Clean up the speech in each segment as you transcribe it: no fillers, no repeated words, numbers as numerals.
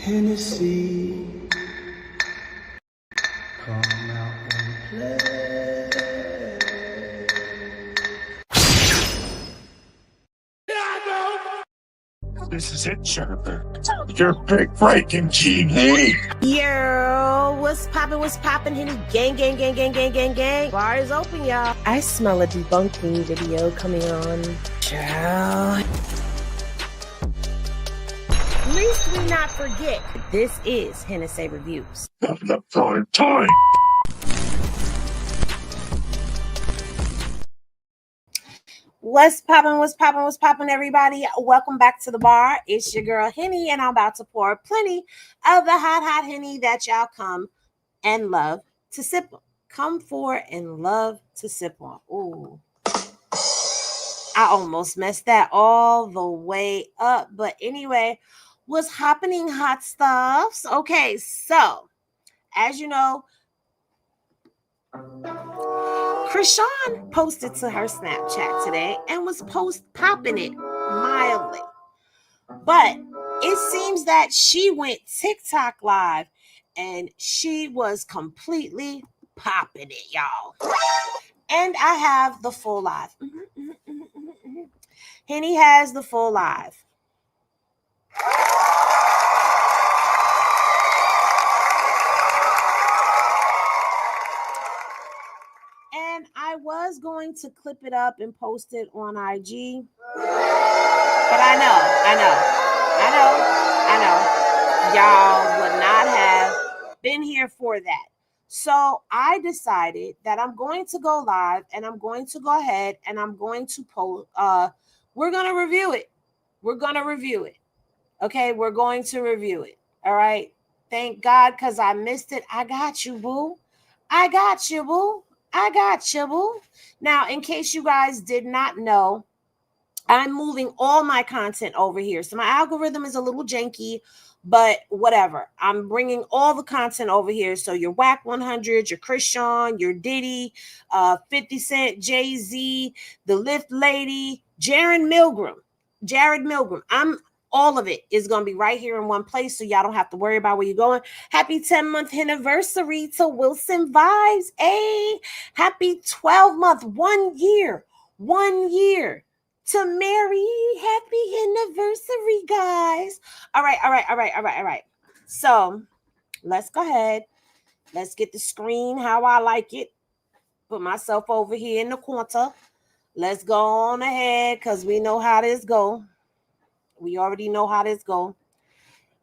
Hennessy, come out and play. This is it, Jennifer. You're big breaking GD. Yo, what's poppin', Henny? Gang. Bar is open, y'all. I smell a debunking video coming on. Ciao. Least we not forget, this is Hennessy Reviews. The prime time. What's poppin', everybody? Welcome back to the bar. It's your girl, Henny, and I'm about to pour plenty of the hot Henny that y'all come and love to sip on. Come for and love to sip on. Ooh. I almost messed that all the way up. But anyway, what's happening, hot stuffs? Okay, so as you know, Chrisean posted to her Snapchat today and was popping it mildly. But it seems that she went TikTok live and she was completely popping it, y'all. And I have the full live. Henny has the full live. And I was going to clip it up and post it on IG. But I know. Y'all would not have been here for that. So I decided that I'm going to go live and I'm going to go ahead and I'm going to post. We're going to review it. Okay, we're going to review it. All right. Thank God, because I missed it. I got you, boo. Now, in case you guys did not know, I'm moving all my content over here. So my algorithm is a little janky, but whatever. I'm bringing all the content over here. So your Whack 100, your Chrisean, your Diddy, 50 Cent, Jay-Z, the Lift Lady, Jared Milgram. All of it is going to be right here in one place, so y'all don't have to worry about where you're going. Happy 10-month anniversary to Wilson Vibes. Hey, happy 12-month, 1 year to Mary. Happy anniversary, guys. All right. So let's go ahead. Let's get the screen how I like it. Put myself over here in the corner. Let's go on ahead because we know how this go. We already know how this go.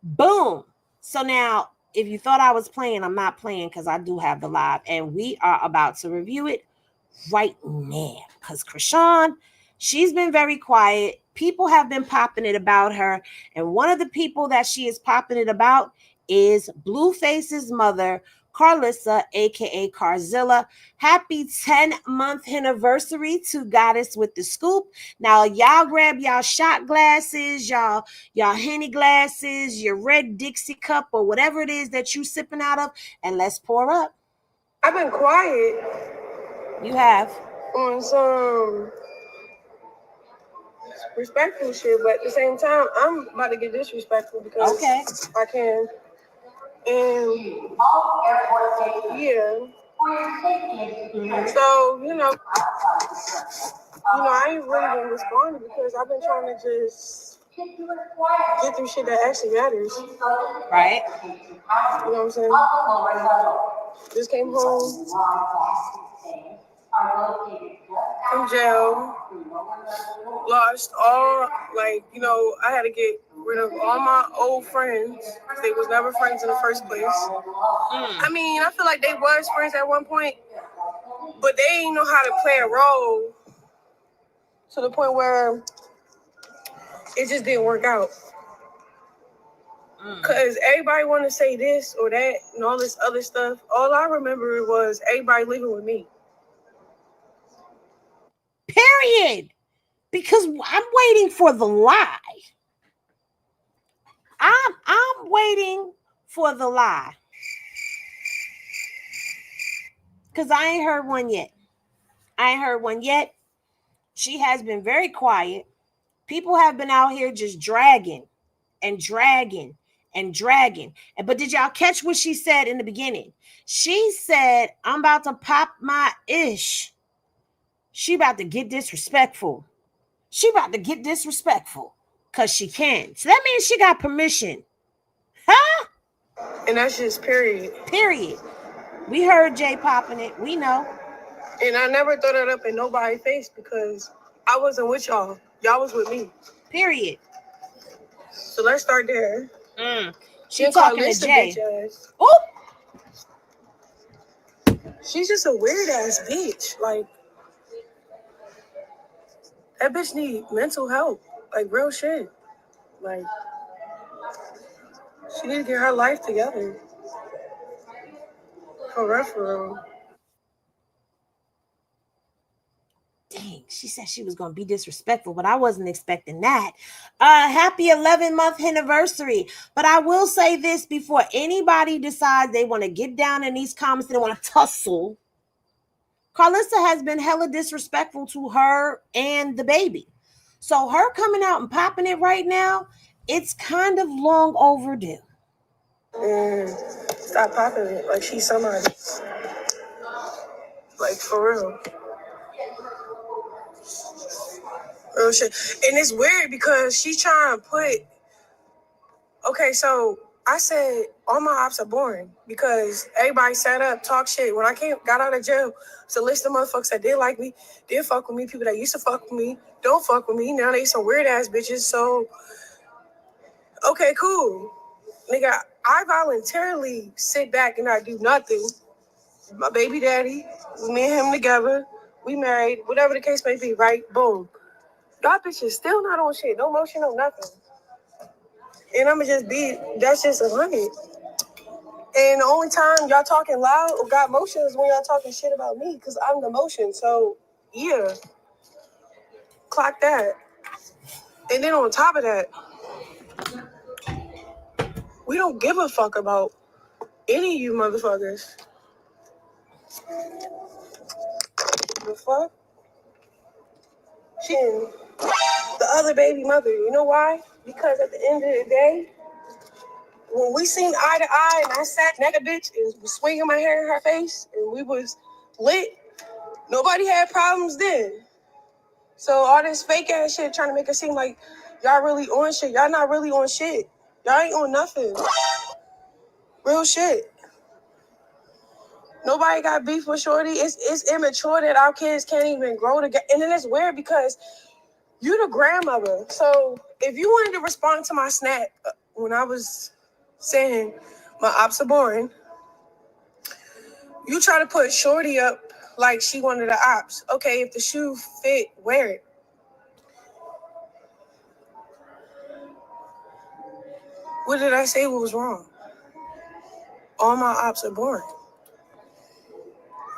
Boom. So now, if you thought I was playing, I'm not playing because I do have the live. And we are about to review it right now. Because Chrisean, she's been very quiet. People have been popping it about her. And one of the people that she is popping it about is Blueface's mother, Karlissa, aka Carzilla. Happy 10-month anniversary to Goddess with the Scoop. Now, y'all grab y'all shot glasses, y'all Henny glasses, your red Dixie cup, or whatever it is that you sipping out of, and let's pour up. I've been quiet. You have. On some respectful shit, but at the same time, I'm about to get disrespectful because I can. And yeah. So, I ain't really been responding because I've been trying to just get through shit that actually matters. Right. You know what I'm saying? Just came home from jail. Lost all, I had to get rid of all my old friends. They was never friends in the first place. I mean, I feel like they was friends at one point, but they ain't know how to play a role to the point where it just didn't work out. Because everybody want to say this or that and all this other stuff. All I remember was everybody living with me. Period. Because I'm waiting for the lie. I'm waiting for the lie. Because I ain't heard one yet. She has been very quiet. People have been out here just dragging and dragging. But did y'all catch what she said in the beginning? She said, I'm about to pop my ish. She about to get disrespectful. She about to get disrespectful because she can. So that means she got permission. Huh? And that's just period. Period. We heard Jay popping it. We know. And I never throw that up in nobody's face because I wasn't with y'all. Y'all was with me. Period. So let's start there. She talking to Jay. Oop. She's just a weird ass bitch. Like, that bitch need mental help. Like, real shit. Like, she need to get her life together. For real, for real. Dang, she said she was going to be disrespectful, but I wasn't expecting that. Happy 11-month anniversary. But I will say this before anybody decides they want to get down in these comments and they want to tussle. Karlissa has been hella disrespectful to her and the baby. So her coming out and popping it right now, it's kind of long overdue. Stop popping it like she's somebody. Like, for real. Real shit. And it's weird because she's trying to put... Okay, so I said all my ops are boring because everybody sat up, talk shit. When I got out of jail, it's a list of motherfuckers that did like me, did fuck with me, people that used to fuck with me, don't fuck with me. Now they some weird ass bitches. So, okay, cool. Nigga, I voluntarily sit back and I do nothing. My baby daddy, me and him together, we married, whatever the case may be, right? Boom. Y'all bitches still not on shit, no motion, no nothing. And I'ma just that's just 100. And the only time y'all talking loud or got motion is when y'all talking shit about me, because I'm the motion. So, yeah. Clock that. And then on top of that, we don't give a fuck about any of you motherfuckers. The fuck? She and the other baby mother. You know why? Because at the end of the day, when we seen eye to eye and I sat next to bitch and was swinging my hair in her face and we was lit, nobody had problems then. So all this fake ass shit trying to make it seem like y'all really on shit. Y'all not really on shit. Y'all ain't on nothing. Real shit. Nobody got beef with Shorty. It's immature that our kids can't even grow together. And then it's weird because you the grandmother. So if you wanted to respond to my snap when I was saying my ops are boring, you try to put Shorty up like she one of the ops. Okay, if the shoe fit, wear it. What did I say? What was wrong? All my ops are boring.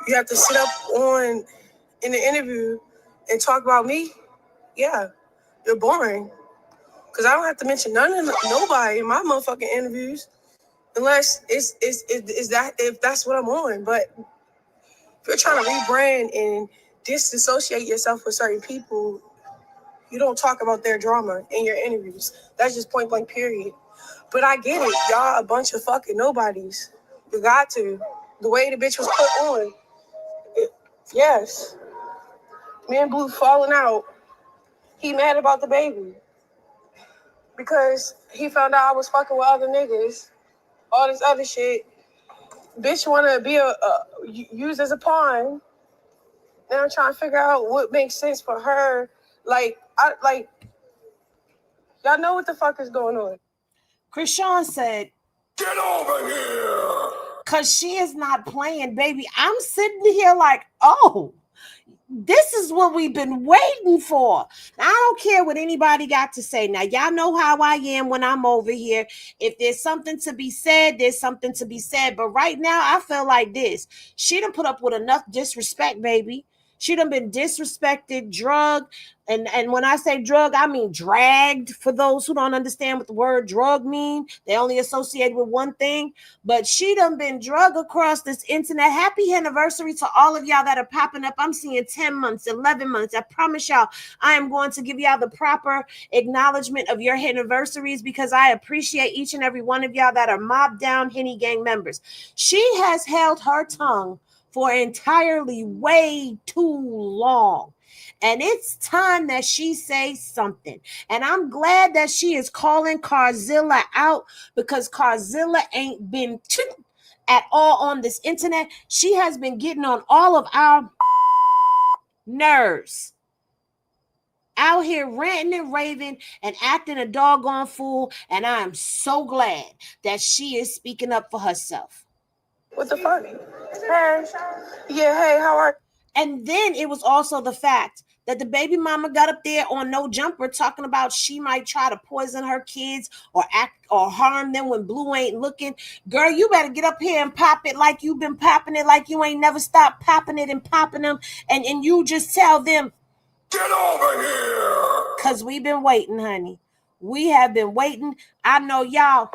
You have to sit up in the interview and talk about me? Yeah, you're boring. Because I don't have to mention nobody in my motherfucking interviews unless it's that if that's what I'm on. But if you're trying to rebrand and disassociate yourself with certain people, you don't talk about their drama in your interviews. That's just point blank period. But I get it. Y'all a bunch of fucking nobodies. You got to. The way the bitch was put on. Yes. Me and Blue falling out. He mad about the baby. Because he found out I was fucking with other niggas. All this other shit. Bitch wanna be used as a pawn. Now I'm trying to figure out what makes sense for her. Y'all know what the fuck is going on. Chrisean said, Get over here! because she is not playing, baby. I'm sitting here like, oh, this is what we've been waiting for. Now, I don't care what anybody got to say. Now, y'all know how I am when I'm over here. If there's something to be said, there's something to be said. But right now, I feel like this. She done put up with enough disrespect, baby. She done been disrespected, drugged, and when I say drug, I mean dragged. For those who don't understand what the word drug mean, they only associate with one thing. But she done been drugged across this internet. Happy anniversary to all of y'all that are popping up. I'm seeing 10 months, 11 months. I promise y'all, I am going to give y'all the proper acknowledgement of your anniversaries because I appreciate each and every one of y'all that are Mob Down Henny Gang members. She has held her tongue for entirely way too long. And it's time that she says something. And I'm glad that she is calling Karlissa out because Karlissa ain't been at all on this internet. She has been getting on all of our nerves. Out here ranting and raving and acting a doggone fool. And I am so glad that she is speaking up for herself. What the fuck? Hey. Yeah, hey, how are you? And then it was also the fact that the baby mama got up there on No Jumper talking about she might try to poison her kids or act or harm them when Blue ain't looking. Girl, you better get up here and pop it like you've been popping it, like you ain't never stopped popping it and popping them. And you just tell them, get over here! Because we've been waiting, honey. We have been waiting. I know y'all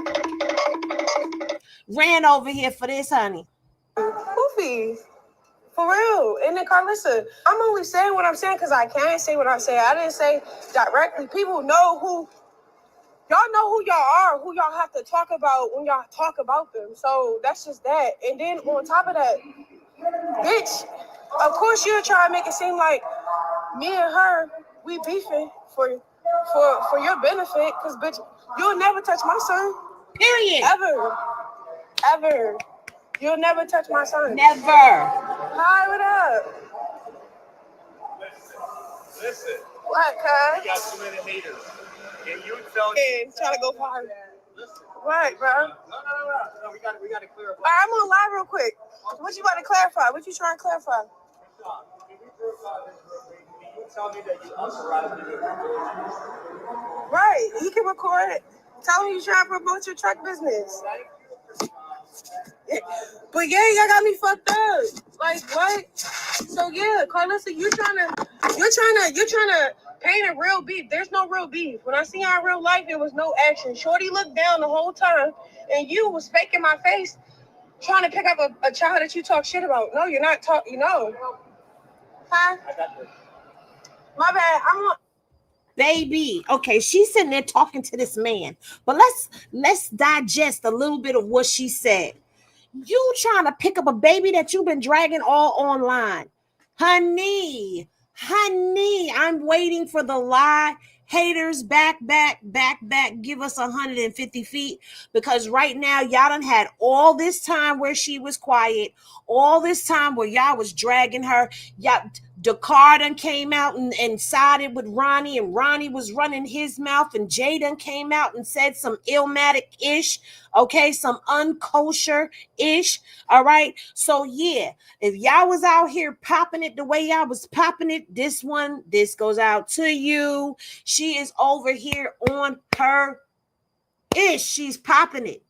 ran over here for this, honey. Goofy. For real. And then Karlissa, I'm only saying what I'm saying because I can't say what I'm saying. I didn't say directly. People know who y'all are, who y'all have to talk about when y'all talk about them. So that's just that. And then on top of that, bitch, of course you'll try to make it seem like me and her, we beefing for your benefit. Because, bitch, you'll never touch my son. Period. Ever. You'll never touch my son. Never. Hi, what up? Listen. What, cuz? You got too many haters. And you tell trying to go far. Listen. What, bro? No. We got to clarify. All right, I'm on live real quick. What you about to clarify? What you trying to clarify? You tell me that you authorized me to record. Right, you can record it. Tell me you trying to promote your truck business. But yeah, y'all got me fucked up. Like what? So yeah, Karlissa, you're trying to paint a real beef. There's no real beef. When I see her in real life, there was no action. Shorty looked down the whole time, and you was faking my face, trying to pick up a child that you talk shit about. No, you're not talking. No. Huh? I got this. My bad. I'm on. Baby, okay, she's sitting there talking to this man, but let's digest a little bit of what she said. You trying to pick up a baby that you've been dragging all online. Honey, I'm waiting for the lie. Haters, back, give us 150 feet. Because right now, y'all done had all this time where she was quiet, all this time where y'all was dragging her. Y'all, Dakar done came out and sided with Ronnie, and Ronnie was running his mouth, and Jay done came out and said some illmatic-ish, okay, some unkosher-ish, all right? So, yeah, if y'all was out here popping it the way y'all was popping it, this goes out to you. She is over here on her ish. She's popping it,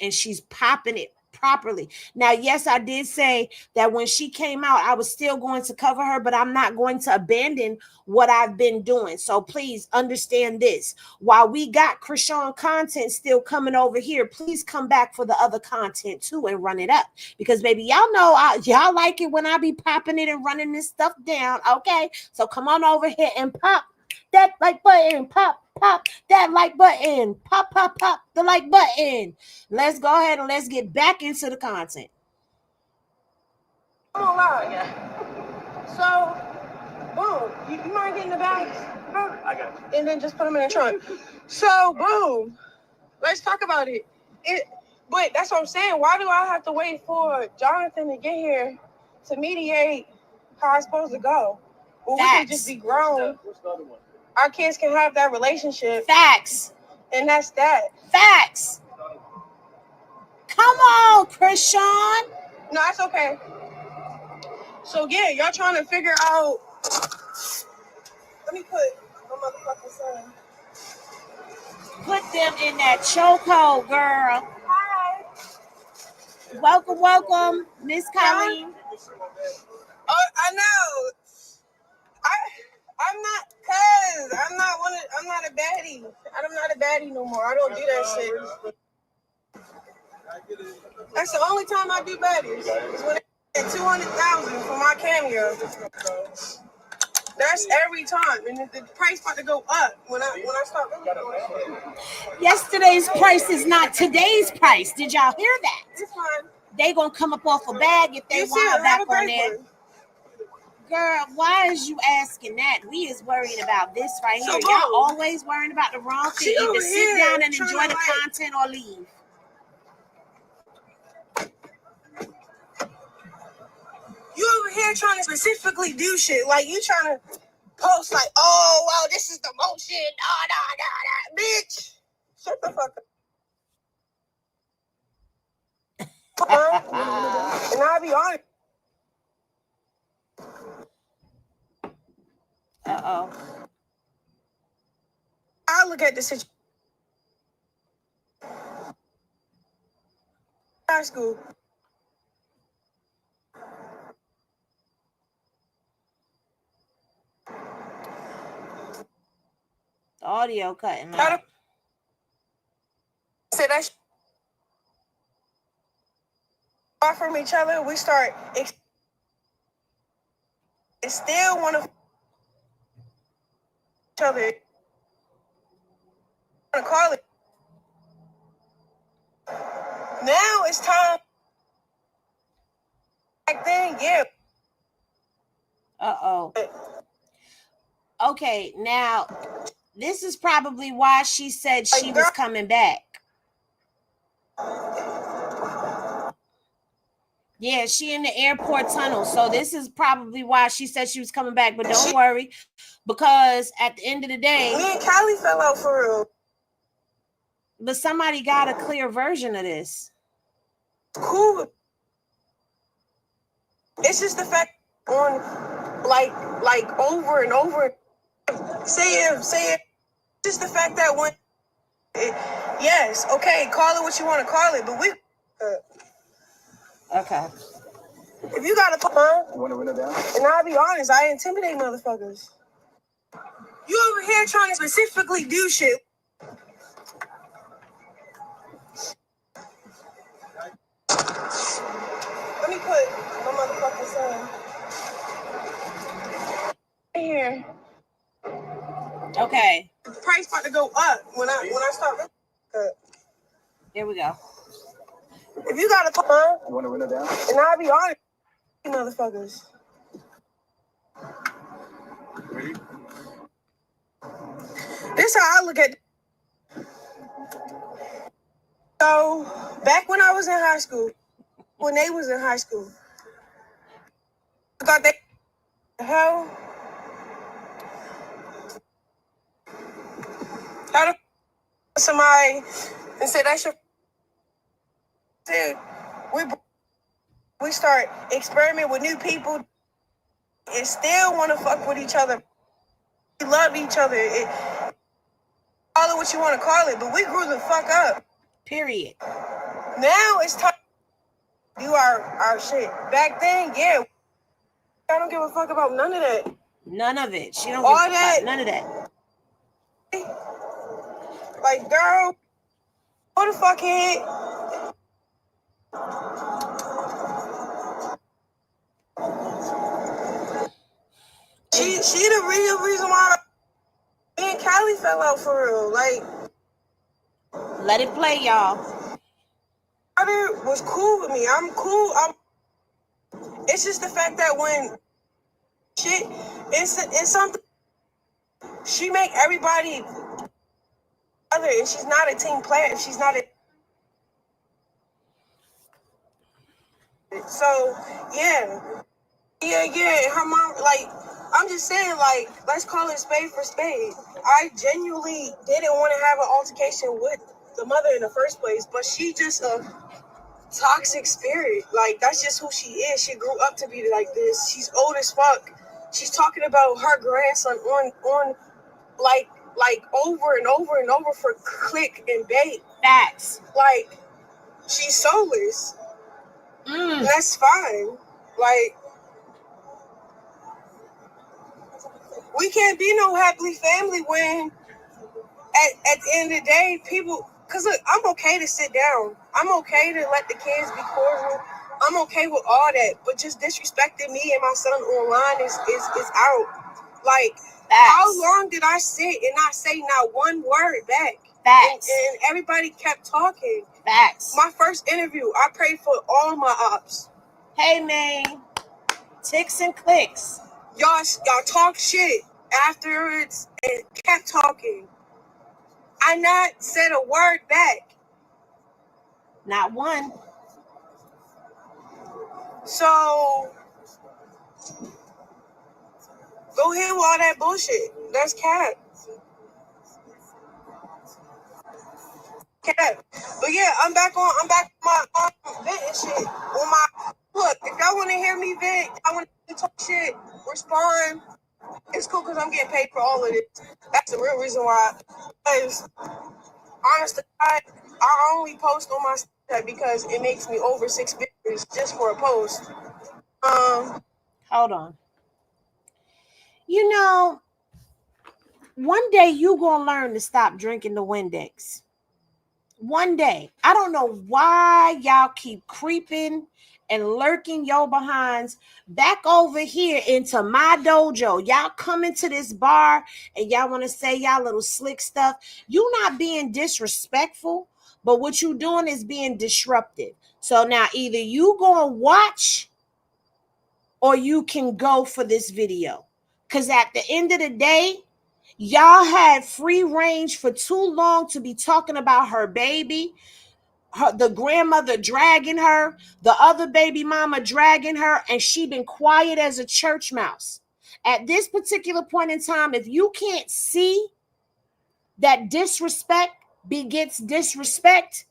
and she's popping it properly. Now, yes, I did say that when she came out, I was still going to cover her, but I'm not going to abandon what I've been doing. So please understand this. While we got Chrisean content still coming over here, please come back for the other content too and run it up. Because baby, y'all know y'all like it when I be popping it and running this stuff down. Okay, so come on over here and pop that like button, pop that like button, pop the like button. Let's go ahead and let's get back into the content. I'm on live. Yeah. So, boom. You mind getting the bags? I got you. And then just put them in the trunk. So, boom. Let's talk about it. But that's what I'm saying. Why do I have to wait for Jonathan to get here to mediate how I'm supposed to go? Well, we can just be grown. What's the other one? Our kids can have that relationship. Facts. And that's that. Facts. Come on, Chrisean. No, that's okay. So, yeah, y'all trying to figure out. Let me put my motherfucking son. Put them in that chokehold, girl. Hi. Welcome, Miss Colleen. Oh, I know. I'm not a baddie. I'm not a baddie no more. I don't do that shit. That's the only time I do baddies. Is when they get 200,000 for my cameo. That's every time, and the price about to go up when I start really doing shit. Yesterday's price is not today's price. Did y'all hear that? It's fine. They gonna come up off a bag if they want back on there. One. Girl, why is you asking that? We is worrying about this right here. So, Y'all always worrying about the wrong thing. Either sit down and enjoy the content or leave. You over here trying to specifically do shit. Like, you trying to post like, oh, wow, this is the motion. Bitch. Shut the fuck up. And I'll be honest. Uh-oh. I look at the situation. High school. The audio cutting out. Say that far from each other, we start and still want to each other. Want to call it. Now it's time. Back then, yeah. Uh-oh. Okay, now this is probably why she said she was coming back. Yeah, she in the airport tunnel. So this is probably why she said she was coming back. But don't worry, because at the end of the day, me and Callie fell out for real. But somebody got a clear version of this. Cool. It's just the fact on like over and over. Say it. Just the fact that when yes, okay, call it what you want to call it, but we okay. If you got a you want to run it down? And I'll be honest, I intimidate motherfuckers. You over here trying to specifically do shit. Let me put my motherfucking son right here. Okay. The price about to go up when I start. There we go. If you got a you want to run it down? And I'll be honest, motherfuckers. Ready? This is how I look at it. So back when I was in high school, when they was in high school, I thought they hell. How to somebody and say that's your dude. We start experimenting with new people and still want to fuck with each other. We love each other. Call it what you want to call it, but we grew the fuck up. Period. Now it's time to do our shit. Back then, yeah, I don't give a fuck about none of that. None of it. She don't all give a that. Fuck. None of that. Like, girl, go the fuck ahead. She the real reason why me and Callie fell out for real. Like, let it play, y'all. Mother was cool with me. I'm cool. It's just the fact that when shit, it's something. She make everybody other, and she's not a team player. She's not a. So yeah. Her mom, like, I'm just saying, like, let's call it spade for spade. I genuinely didn't want to have an altercation with the mother in the first place, but she just a toxic spirit. Like, that's just who she is. She grew up to be like this. She's old as fuck. She's talking about her grandson on like over and over and over for click and bait. Facts. Like, she's soulless. That's fine. Like, We can't be no happily family when at the end of the day, people, because look, I'm okay to sit down. I'm okay to let the kids be cordial. I'm okay with all that. But just disrespecting me and my son online is out. Like, how long did I sit and not say not one word back? Facts. And everybody kept talking. Facts. My first interview, I prayed for all my ops. Hey, man. Ticks and clicks. Y'all talk shit afterwards and kept talking. I not said a word back. Not one. So go ahead with all that bullshit. That's cap. But yeah, I'm back on my vent and shit. On my look, if y'all want to hear me vent, I want to talk shit, respond. It's cool because I'm getting paid for all of this. That's the real reason why. Because honestly, I only post on my Snapchat because it makes me over 6 figures just for a post. Hold on. You know, one day you gonna learn to stop drinking the Windex. One day. I don't know why y'all keep creeping and lurking your behinds back over here into my dojo. Y'all come into this bar and y'all want to say y'all little slick stuff. You not being disrespectful, but what you doing is being disruptive. So now either you gonna watch or you can go for this video. Because at the end of the day, y'all had free range for too long to be talking about her baby, the grandmother dragging her, the other baby mama dragging her, and she been quiet as a church mouse. At this particular point in time, if you can't see that disrespect begets disrespect,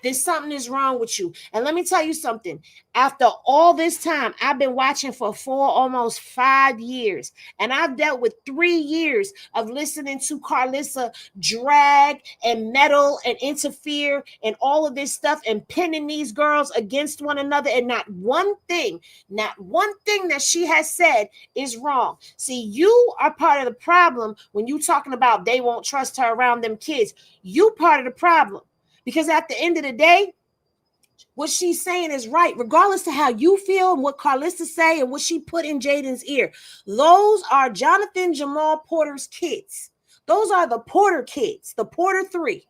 then something is wrong with you. And let me tell you something. After all this time, I've been watching for almost 5 years. And I've dealt with 3 years of listening to Karlissa drag and meddle and interfere and all of this stuff and pinning these girls against one another. And not one thing that she has said is wrong. See, you are part of the problem when you talking about they won't trust her around them kids. You part of the problem. Because at the end of the day, what she's saying is right, regardless of how you feel and what Karlissa say and what she put in Jaden's ear. Those are Jonathan Jamal Porter's kids. Those are the Porter kids, the Porter 3.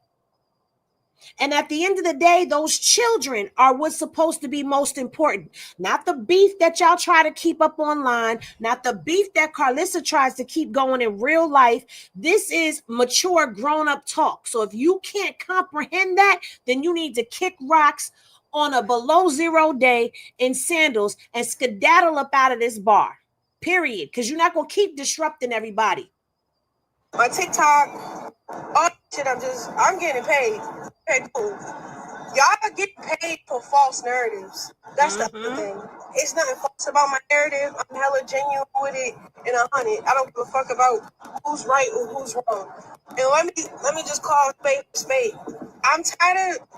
And at the end of the day, those children are what's supposed to be most important. Not the beef that y'all try to keep up online, not the beef that Karlissa tries to keep going in real life. This is mature, grown-up talk. So if you can't comprehend that, then you need to kick rocks on a below zero day in sandals and skedaddle up out of this bar. Period. Because you're not going to keep disrupting everybody. My TikTok, all shit, I'm getting paid. Okay, cool. Y'all get paid for false narratives. That's the other thing. It's nothing false about my narrative. I'm hella genuine with it and 100. I don't give a fuck about who's right or who's wrong. And let me just call spade for spade. I'm tired of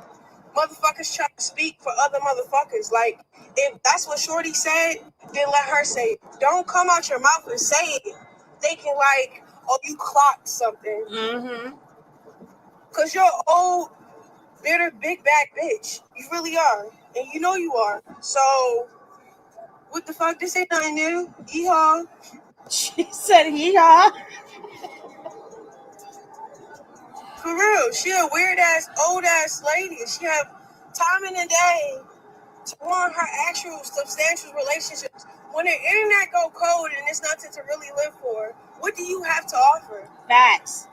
motherfuckers trying to speak for other motherfuckers. Like, if that's what Shorty said, then let her say it. Don't come out your mouth and say it thinking like, oh, you clocked something. Because you're an old, bitter, big back bitch. You really are. And you know you are. So, what the fuck? This ain't nothing new. Yeehaw. She said yeehaw. For real. She a weird-ass, old-ass lady. She have time in the day to want her actual substantial relationships. When the internet go cold and it's nothing to really live for, what do you have to offer? Facts.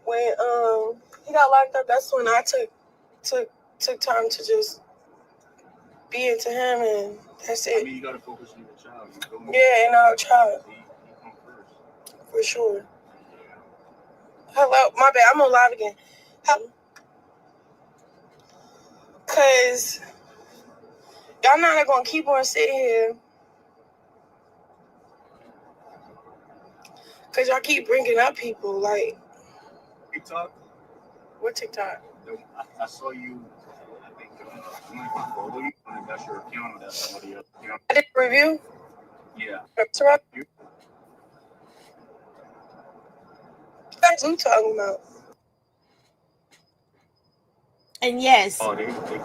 When he got locked up, that's when I took time to just be into him, and that's it. I mean, you gotta focus on your child. Yeah, and our child. He come first. For sure. Hello, my bad. I'm on live again. Cause y'all not gonna keep on sitting here. Cause y'all keep bringing up people like TikTok. What TikTok? I saw you. I think someone follow you, and that's your account. That's somebody else. I did a review. Yeah. Restaurant. That's who talking about. And yes, they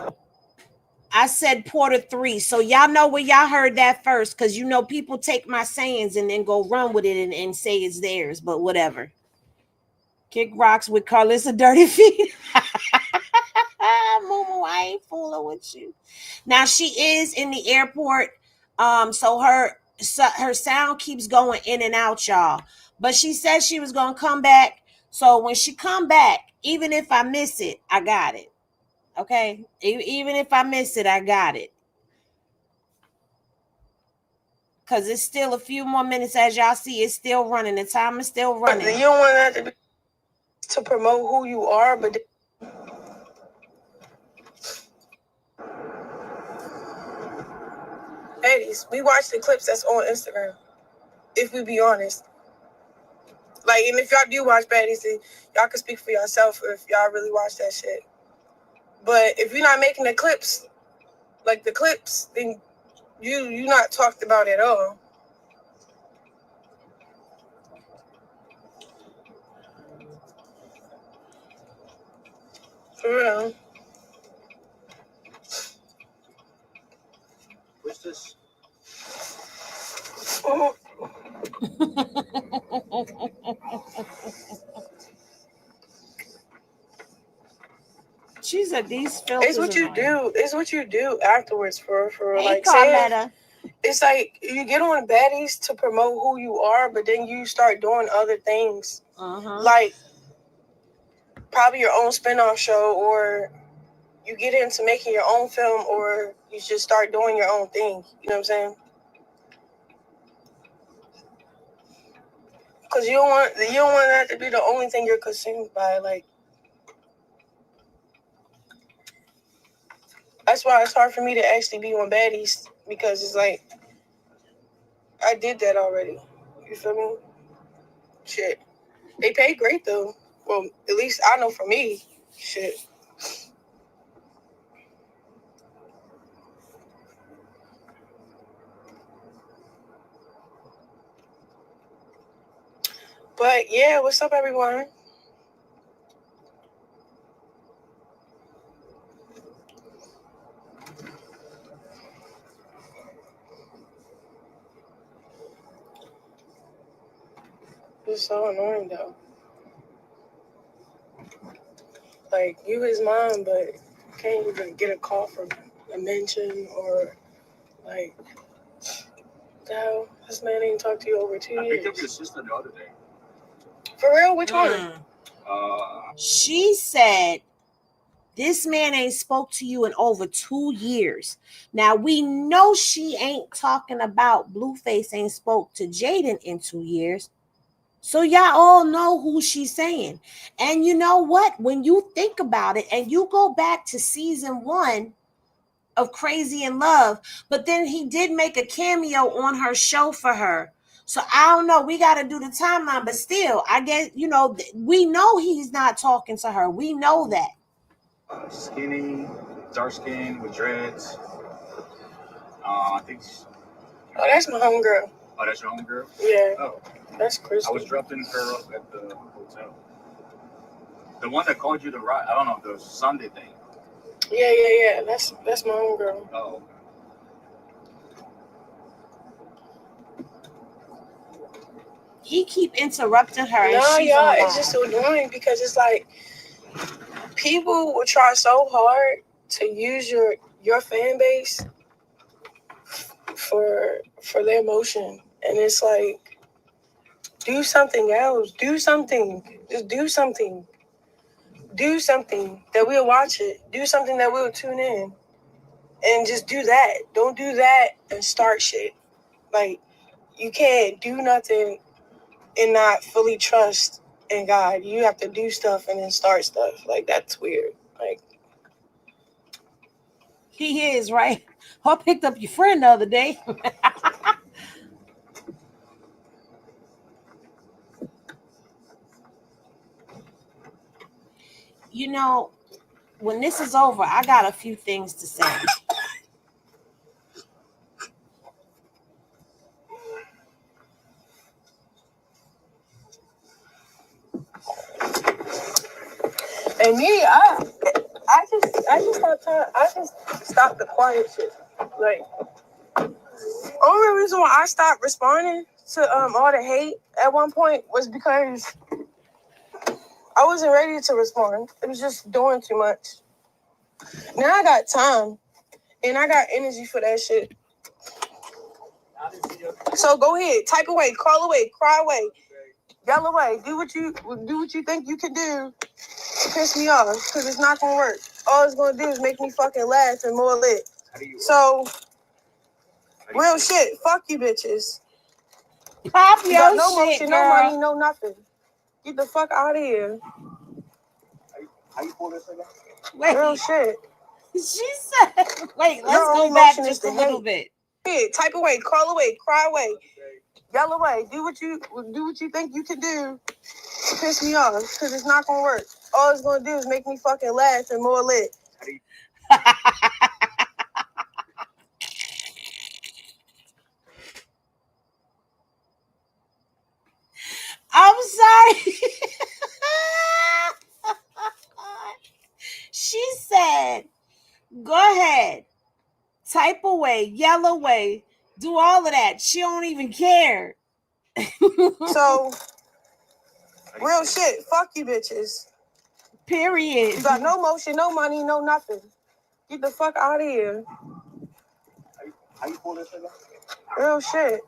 I said Porter 3. So y'all know where y'all heard that first, because you know people take my sayings and then go run with it and say it's theirs, but whatever. Kick rocks with Karlissa Dirty Feet. Momo, I ain't fooling with you. Now she is in the airport. So her sound keeps going in and out, y'all. But she said she was gonna come back. So when she come back, even if I miss it, I got it. Okay? Even if I miss it, I got it. Because it's still a few more minutes. As y'all see, it's still running. The time is still running. You don't want that to be to promote who you are, but ladies, we watch the clips that's on Instagram. If we be honest. Like, and if y'all do watch baddies, then y'all can speak for yourself if y'all really watch that shit. But if you're not making the clips, like the clips, then you not talked about at all. For real. What's this? She said these filters. It's what you do. It's what you do afterwards for Hey, like Carletta. it's like you get on baddies to promote who you are, but then you start doing other things. Like probably your own spinoff show, or you get into making your own film, or you just start doing your own thing. You know what I'm saying? Because you don't want that to be the only thing you're consumed by. Like that's why it's hard for me to actually be on baddies, because it's like I did that already. You feel me? Shit. They pay great though. Well, at least I know for me. Shit. But yeah, what's up, everyone? It's so annoying though. Like you his mom, but can't even get a call from a mention or like. The hell, this man ain't talked to you over 2 years. I picked up your sister the other day. For real? Which one? She said this man ain't spoke to you in over 2 years. Now we know she ain't talking about Blueface ain't spoke to Jaden in 2 years. So y'all all know who she's saying. And you know what? When you think about it and you go back to season 1 of Crazy in Love, but then he did make a cameo on her show for her. So I don't know. We got to do the timeline, but still, I guess, you know, we know he's not talking to her. We know that. Skinny, dark skin with dreads. I think. Oh, that's my homegirl. Oh, that's your homegirl? Yeah. Oh. That's Chrisean. I was dropping her off at the hotel. The one that called you the ride, I don't know, the Sunday thing. Yeah. That's my homegirl. Oh. He keep interrupting her. No, y'all, it's just so annoying because it's like people will try so hard to use your fan base for their emotion, and it's like do something else, do something, just do something that we'll watch it, do something that we'll tune in, and just do that. Don't do that and start shit. Like you can't do nothing and not fully trust in God. You have to do stuff and then start stuff. Like that's weird. Like he is right. I picked up your friend the other day. You know, when this is over, I got a few things to say. And me, I just stopped the quiet shit. Like, only reason why I stopped responding to all the hate at one point was because I wasn't ready to respond. It was just doing too much. Now I got time and I got energy for that shit. So go ahead, type away, call away, cry away, yell away, do what you think you can do to piss me off, because it's not gonna work. All it's gonna do is make me fucking laugh and more lit. So real shit, fuck you bitches. Pop You got your no shit, motion, girl. no money, no nothing. Get the fuck out of here. How you pull this again? Wait, Real shit. she said, wait, let's Your go only back motion is just a to little hate. bit. Type away, call away, cry away, yell away, do what you think you can do to piss me off, because it's not gonna work. All it's gonna do is make me fucking laugh and more lit. I'm sorry. She said, go ahead, type away, yell away, do all of that. She don't even care. So real shit, fuck you bitches. Period. You got no motion, no money, no nothing. Get the fuck out of here. How you pull this again? Real shit.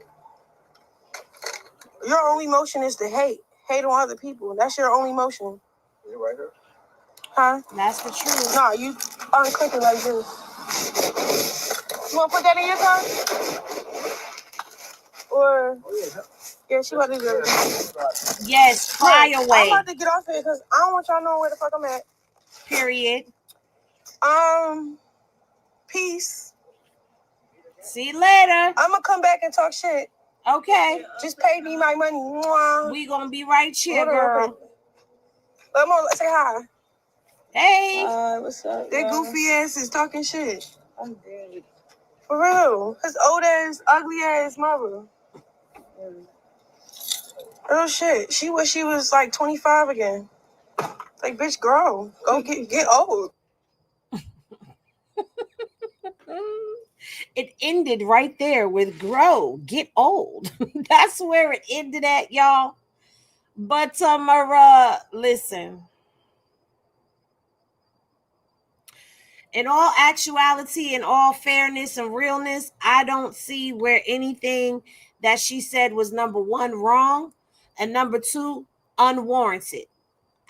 Your only motion is to hate. Hate on other people. That's your only motion. Is it right here? Huh? That's the truth. Nah, you unclick it like this. You wanna put that in your car? Or yeah, she about to do everything. Yes, cry Look, away. I'm about to get off here because I don't want y'all knowing where the fuck I'm at. Period. Peace. See you later. I'm gonna come back and talk shit. Okay. Just pay me my money. Mwah. We gonna be right here, Hold on, real girl. quick. Come on, let's say hi. Hey. What's up? That goofy ass is talking shit. I'm dead. For real. His old ass, ugly ass mother. Real shit. She wish she was like 25 again. Like, bitch, grow. Go get old. It ended right there with grow, get old. That's where it ended at, y'all. But listen. In all actuality, in all fairness and realness, I don't see where anything that she said was, number one, wrong, and number two, unwarranted.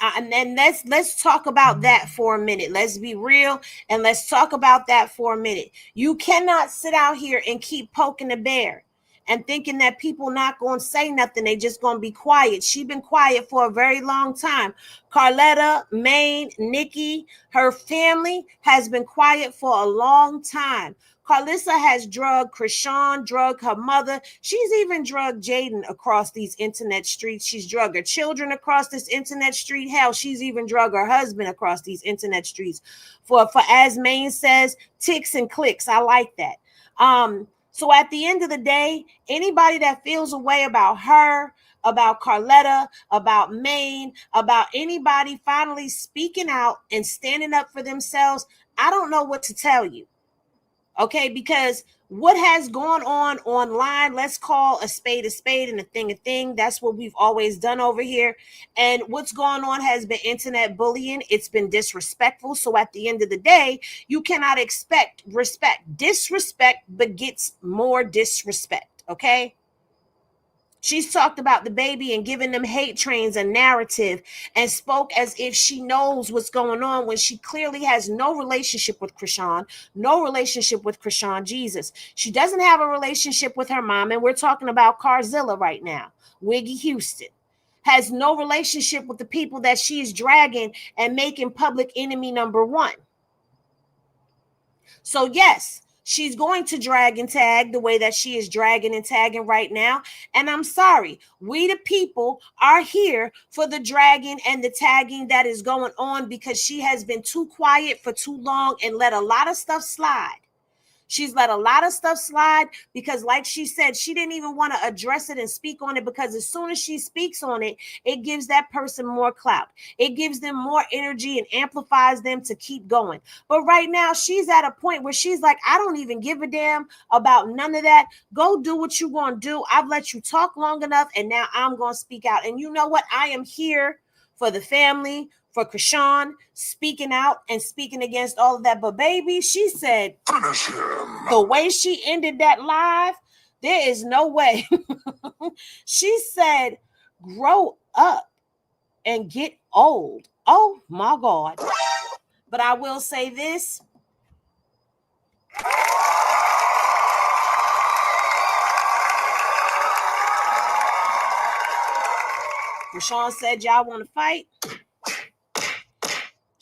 And then let's talk about that for a minute. Let's be real and let's talk about that for a minute. You cannot sit out here and keep poking the bear and thinking that people not going to say nothing. They just going to be quiet. She been quiet for a very long time. Carletta, Maine, Nikki, her family has been quiet for a long time. Karlissa has drugged Chrisean, drugged her mother. She's even drugged Jaden across these internet streets. She's drugged her children across this internet street. Hell, she's even drugged her husband across these internet streets. For as Maine says, ticks and clicks. I like that. So at the end of the day, anybody that feels a way about her, about Carletta, about Maine, about anybody finally speaking out and standing up for themselves, I don't know what to tell you. Okay, because what has gone on online, let's call a spade and a thing. That's what we've always done over here. And what's going on has been internet bullying. It's been disrespectful. So at the end of the day, you cannot expect respect. Disrespect begets more disrespect. Okay. She's talked about the baby and giving them hate trains a narrative and spoke as if she knows what's going on when she clearly has no relationship with Chrisean, no relationship with Chrisean Jesus. She doesn't have a relationship with her mom, and we're talking about Carzilla right now. Wiggy Houston has no relationship with the people that she's dragging and making public enemy number one. So yes, she's going to drag and tag the way that she is dragging and tagging right now. And I'm sorry, we the people are here for the dragging and the tagging that is going on because she has been too quiet for too long and let a lot of stuff slide. She's let a lot of stuff slide because, like she said, she didn't even want to address it and speak on it, because as soon as she speaks on it, it gives that person more clout. It gives them more energy and amplifies them to keep going. But right now, she's at a point where she's like, I don't even give a damn about none of that. Go do what you want to do. I've let you talk long enough, and now I'm going to speak out. And you know what? I am here for the family, for Chrisean, speaking out and speaking against all of that. But baby, she said, the way she ended that live, there is no way. She said, grow up and get old. Oh my God. But I will say this. Chrisean said, y'all want to fight?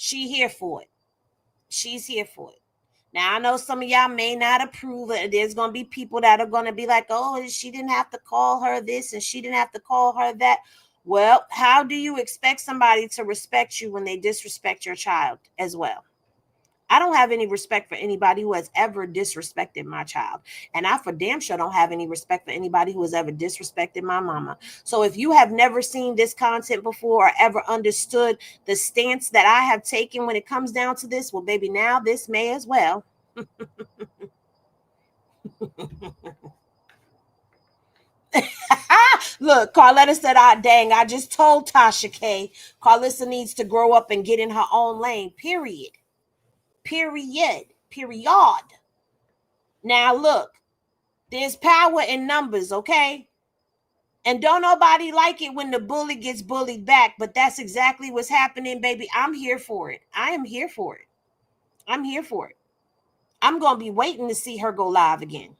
She here for it. She's here for it. Now, I know some of y'all may not approve it. There's going to be people that are going to be like, oh, she didn't have to call her this and she didn't have to call her that. Well, how do you expect somebody to respect you when they disrespect your child as well? I don't have any respect for anybody who has ever disrespected my child. And I for damn sure don't have any respect for anybody who has ever disrespected my mama. So if you have never seen this content before or ever understood the stance that I have taken when it comes down to this, well, baby, now this may as well. Look, Carletta said, dang, I just told Tasha K. Karlissa needs to grow up and get in her own lane, period. Period. Now look, there's power in numbers, okay? And don't nobody like it when the bully gets bullied back, but that's exactly what's happening, baby. I'm here for it. I am here for it. I'm here for it. I'm going to be waiting to see her go live again.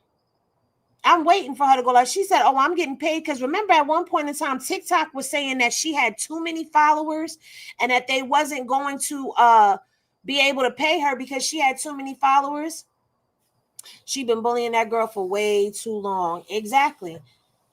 I'm waiting for her to go live. She said, oh, I'm getting paid. Because remember, at one point in time, TikTok was saying that she had too many followers and that they wasn't going to be able to pay her because she had too many followers. She been bullying that girl for way too long. Exactly.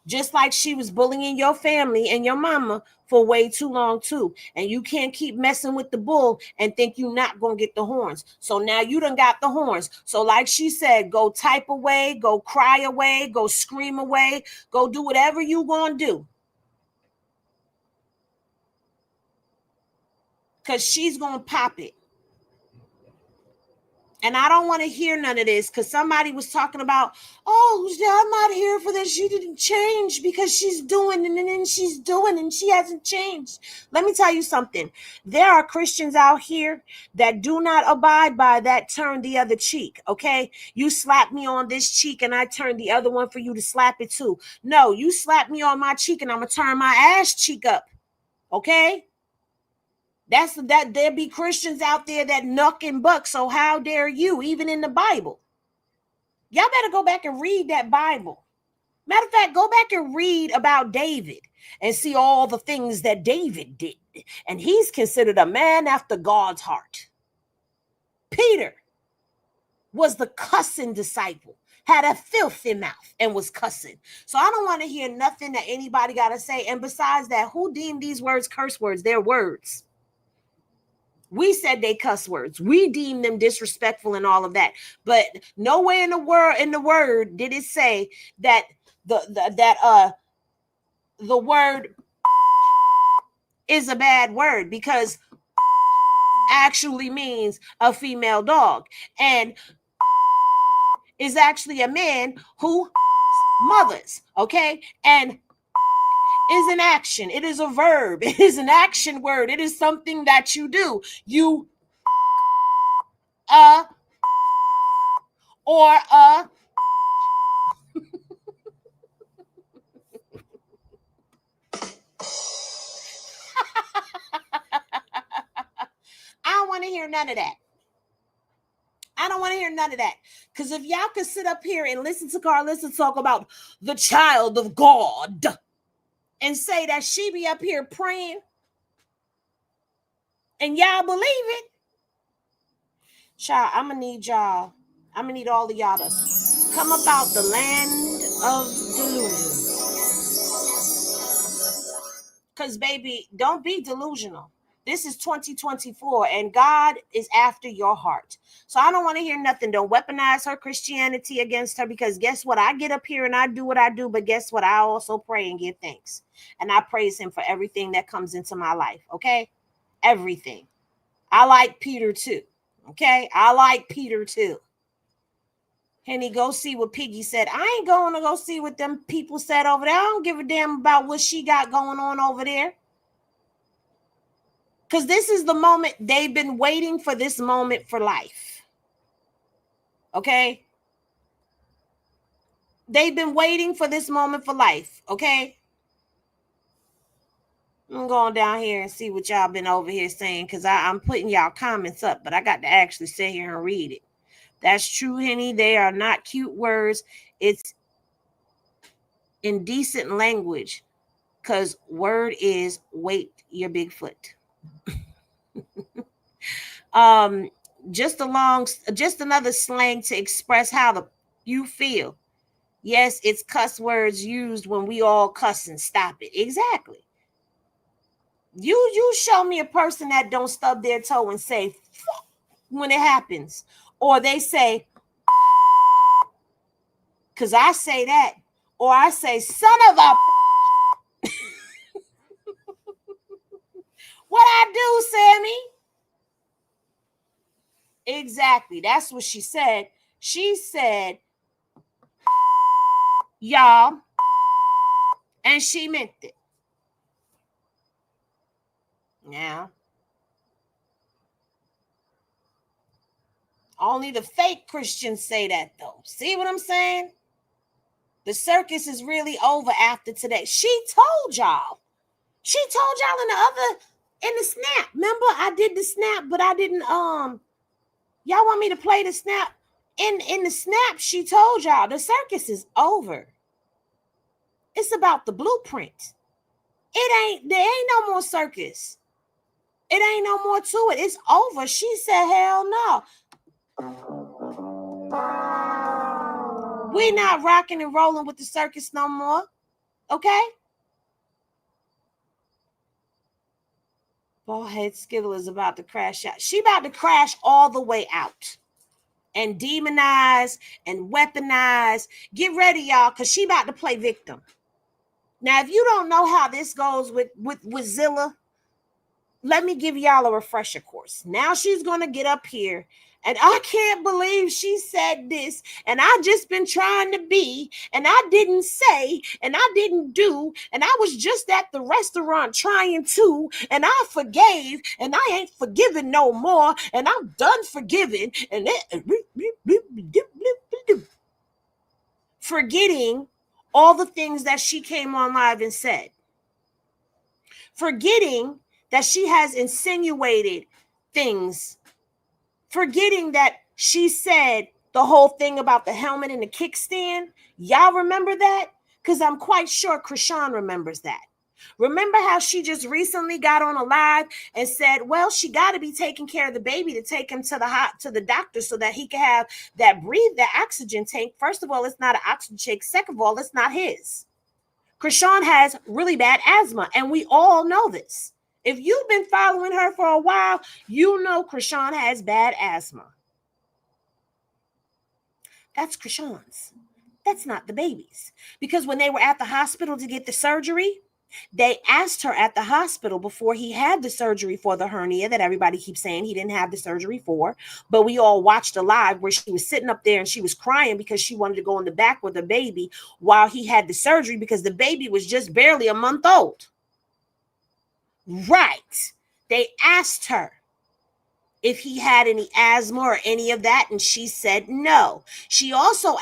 Just like she was bullying your family and your mama for way too long too. And you can't keep messing with the bull and think you're not going to get the horns. So now you done got the horns. So like she said, go type away, go cry away, go scream away, go do whatever you going to do. Because she's going to pop it. And I don't want to hear none of this because somebody was talking about, oh, I'm not here for this. She didn't change because she's doing and then she's doing and she hasn't changed. Let me tell you something. There are Christians out here that do not abide by that turn the other cheek, okay? You slap me on this cheek and I turn the other one for you to slap it too. No, you slap me on my cheek and I'm going to turn my ass cheek up, okay? That there be Christians out there that knuck and buck. So how dare you, even in the Bible? Y'all better go back and read that Bible. Matter of fact, go back and read about David and see all the things that David did. And he's considered a man after God's heart. Peter was the cussing disciple, had a filthy mouth and was cussing. So I don't want to hear nothing that anybody got to say. And besides that, who deemed these words curse words? They're words. We said they cuss words. We deem them disrespectful and all of that. But nowhere in the word did it say that the word is a bad word, because actually means a female dog and is actually a man who mothers, okay? And is an action. It is a verb. It is an action word. It is something that you do. You or I don't want to hear none of that. I don't want to hear none of that. Because if y'all could sit up here and listen to Karlissa talk about the child of God and say that she be up here praying and y'all believe it, child, I'm going to need y'all. I'm going to need all of y'all to come up out the land of delusion. Because, baby, don't be delusional. This is 2024, and God is after your heart. So I don't want to hear nothing. Don't weaponize her Christianity against her, because guess what? I get up here and I do what I do, but guess what? I also pray and give thanks. And I praise him for everything that comes into my life, okay? Everything. I like Peter too, okay? I like Peter too. Henny, go see what Piggy said. I ain't going to go see what them people said over there. I don't give a damn about what she got going on over there. Because this is the moment. They've been waiting for this moment for life. Okay? They've been waiting for this moment for life. Okay? I'm going down here and see what y'all been over here saying, because I'm putting y'all comments up, but I got to actually sit here and read it. That's true, Henny. They are not cute words. It's indecent language, because word is wait your big foot. Just another slang to express how you feel. Yes, it's cuss words used when we all cuss and stop it. Exactly. You show me a person that don't stub their toe and say when it happens, or they say, because I say that, or I say son of a what I do, Sammy? Exactly. That's what she said. She said, y'all, and she meant it. Now, only the fake Christians say that, though. See what I'm saying? The circus is really over after today. She told y'all. She told y'all in the snap. Remember, I did the snap, but I didn't, y'all want me to play the snap? In the snap, she told y'all the circus is over. It's about the blueprint. There ain't no more circus. It ain't no more to it. It's over. She said, hell no. We're not rocking and rolling with the circus no more. Okay? Ballhead Skittle is about to crash out. She about to crash all the way out. And demonize and weaponize. Get ready, y'all, because she about to play victim. Now, if you don't know how this goes with Zilla, let me give y'all a refresher course. Now she's going to get up here, and I can't believe she said this, and I just been trying to be, and I didn't say, and I didn't do, and I was just at the restaurant trying to, and I forgave, and I ain't forgiven no more, and I'm done forgiving, and forgetting all the things that she came on live and said. Forgetting that she has insinuated things. Forgetting that she said the whole thing about the helmet and the kickstand. Y'all remember that? Because I'm quite sure Chrisean remembers that. Remember how she just recently got on a live and said, well, she got to be taking care of the baby to take him to the doctor so that he can have that oxygen tank. First of all, it's not an oxygen tank. Second of all, it's not his. Chrisean has really bad asthma, and we all know this. If you've been following her for a while, you know Chrisean has bad asthma. That's Chrisean's. That's not the baby's. Because when they were at the hospital to get the surgery, they asked her at the hospital before he had the surgery for the hernia that everybody keeps saying he didn't have the surgery for. But we all watched a live where she was sitting up there and she was crying because she wanted to go in the back with the baby while he had the surgery because the baby was just barely a month old. Right. They asked her if he had any asthma or any of that, and she said no. She also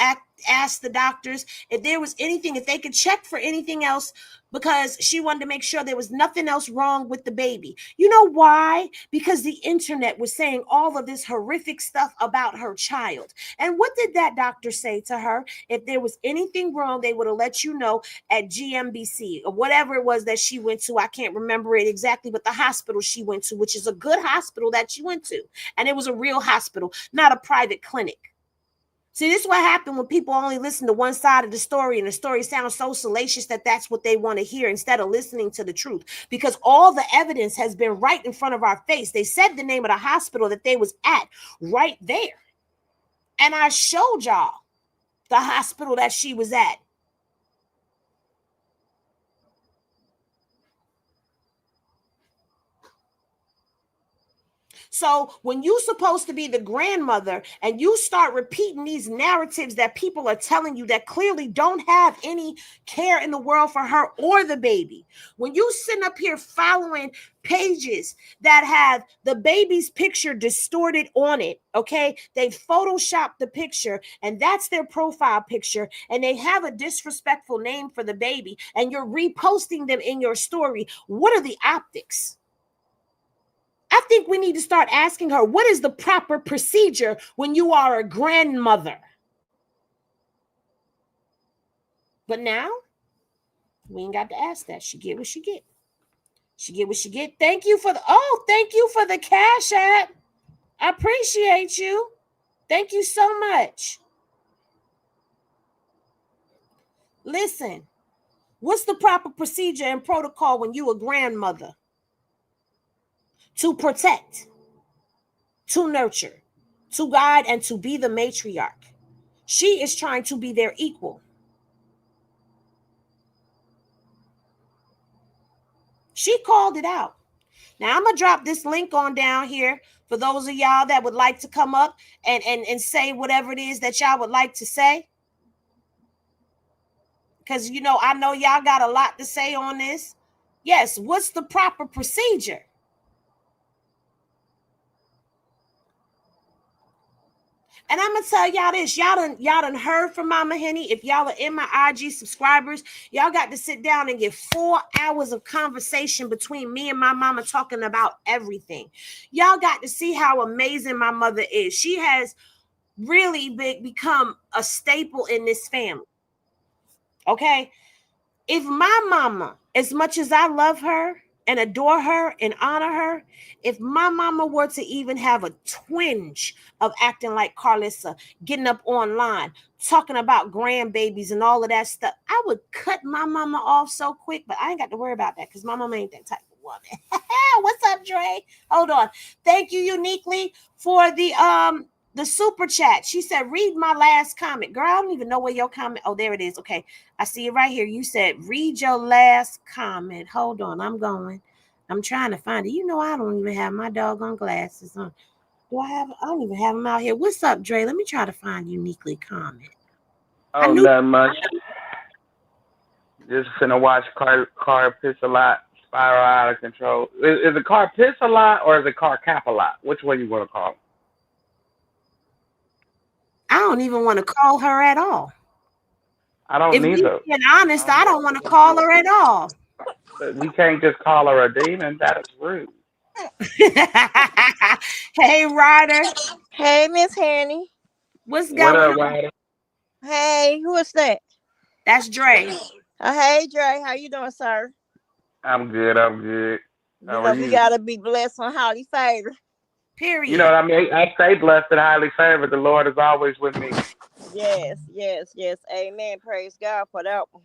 asked the doctors if there was anything, if they could check for anything else, because she wanted to make sure there was nothing else wrong with the baby. You know why? Because the internet was saying all of this horrific stuff about her child. And what did that doctor say to her? If there was anything wrong, they would have let you know at GMBC or whatever it was that she went to. I can't remember it exactly, but the hospital she went to, which is a good hospital that she went to. And it was a real hospital, not a private clinic. See, this is what happened when people only listen to one side of the story, and the story sounds so salacious that that's what they want to hear instead of listening to the truth. Because all the evidence has been right in front of our face. They said the name of the hospital that they was at right there. And I showed y'all the hospital that she was at. So when you're supposed to be the grandmother and you start repeating these narratives that people are telling you that clearly don't have any care in the world for her or the baby, when you sit up here following pages that have the baby's picture distorted on it, okay, they photoshopped the picture and that's their profile picture, and they have a disrespectful name for the baby, and you're reposting them in your story. What are the optics? I think we need to start asking her, what is the proper procedure when you are a grandmother? But now, we ain't got to ask that. She get what she get. She get what she get. Thank you for the Cash App. I appreciate you. Thank you so much. Listen, what's the proper procedure and protocol when you a grandmother? To protect, to nurture, to guide, and to be the matriarch. She is trying to be their equal. She called it out. Now I'm gonna drop this link on down here for those of y'all that would like to come up and say whatever it is that y'all would like to say. Because I know y'all got a lot to say on this. Yes, what's the proper procedure? And I'm gonna tell y'all this. Y'all done heard from Mama Henny. If y'all are in my IG subscribers, y'all got to sit down and get 4 hours of conversation between me and my mama talking about everything. Y'all got to see how amazing my mother is. She has really become a staple in this family. Okay? If my mama, as much as I love her and adore her and honor her, if my mama were to even have a twinge of acting like Karlissa, getting up online, talking about grandbabies and all of that stuff, I would cut my mama off so quick, but I ain't got to worry about that because my mama ain't that type of woman. What's up, Dre? Hold on. Thank you uniquely for the super chat. She said, read my last comment. Girl, I don't even know where your comment. Oh, there it is. Okay. I see it right here. You said, read your last comment. Hold on. I'm trying to find it. I don't even have my doggone glasses on. I don't even have them out here. What's up, Dre? Let me try to find uniquely comment. Oh, not much. Just finna watch car piss a lot, spiral out of control. Is the car piss a lot or is the car cap a lot? Which one you want to call it? I don't even want to call her at all. I don't either. If being honest, I don't want to call her at all. But we can't just call her a demon. That is rude. Hey, Ryder. Hey, Miss Henny. What's going on? Ryder? Hey, who is that? That's Dre. Hey, Dre. How you doing, sir? I'm good. How are you? We gotta be blessed and highly favored. Period. You know what I mean? I stay blessed and highly favored. The Lord is always with me. Yes. Amen. Praise God for that one.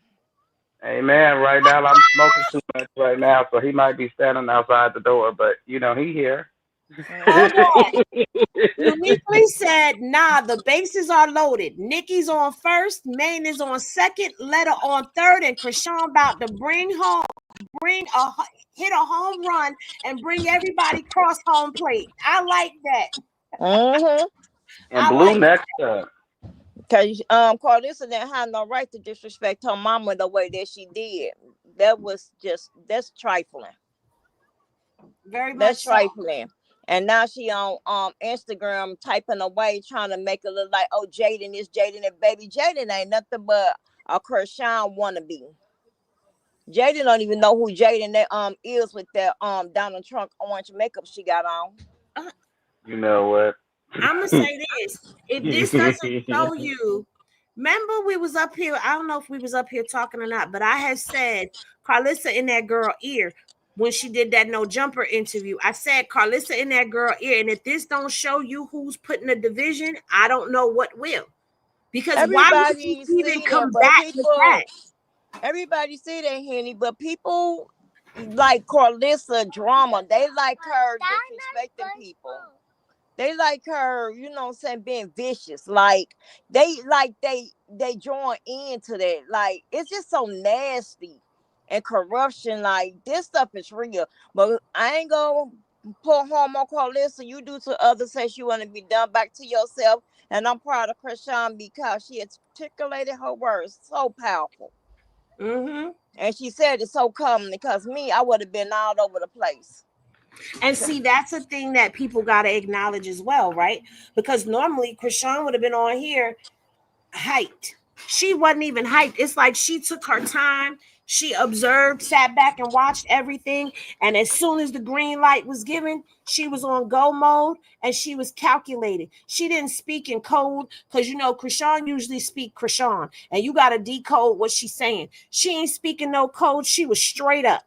Amen. Right now, I'm smoking too much right now, so he might be standing outside the door, but he here. Hold on. Uniquely said, nah, the bases are loaded. Nikki's on first, Maine is on second, Letter on third, and Chrisean about to hit a home run and bring everybody cross home plate. I like that. Mm-hmm. And Blue next up. Because Karlissa didn't have no right to disrespect her mama the way that she did. That's trifling. Very much. That's trifling. And now she on Instagram typing away, trying to make it look like, oh, Jaden is Jaden and baby. Jaden ain't nothing but a Chrisean wannabe. Jaden don't even know who Jaden is with that Donald Trump orange makeup she got on. You know what? I'm gonna say this. If this doesn't show you, remember we was up here. I don't know if we was up here talking or not, but I had said Karlissa in that girl ear when she did that no jumper interview. I said Karlissa in that girl ear, and if this don't show you who's putting the division, I don't know what will. Because why would you Everybody even see come that, but back with that? everybody see that, Henny, but people like Karlissa drama. They like her disrespecting people. They like her, you know what I'm saying, being vicious. Like they join into that. Like it's just so nasty and corruption. Like this stuff is real. But I ain't gonna put harm on Karlissa. You do to others as you want to be done back to yourself. And I'm proud of Chrisean because she articulated her words so powerful. Mm-hmm. And she said it so calmly because me, I would have been all over the place. And see, that's a thing that people got to acknowledge as well, right? Because normally Chrisean would have been on here hyped. She wasn't even hyped. It's like she took her time. She observed, sat back and watched everything. And as soon as the green light was given, she was on go mode and she was calculated. She didn't speak in code because, you know, Chrisean usually speak Chrisean and you got to decode what she's saying. She ain't speaking no code. She was straight up.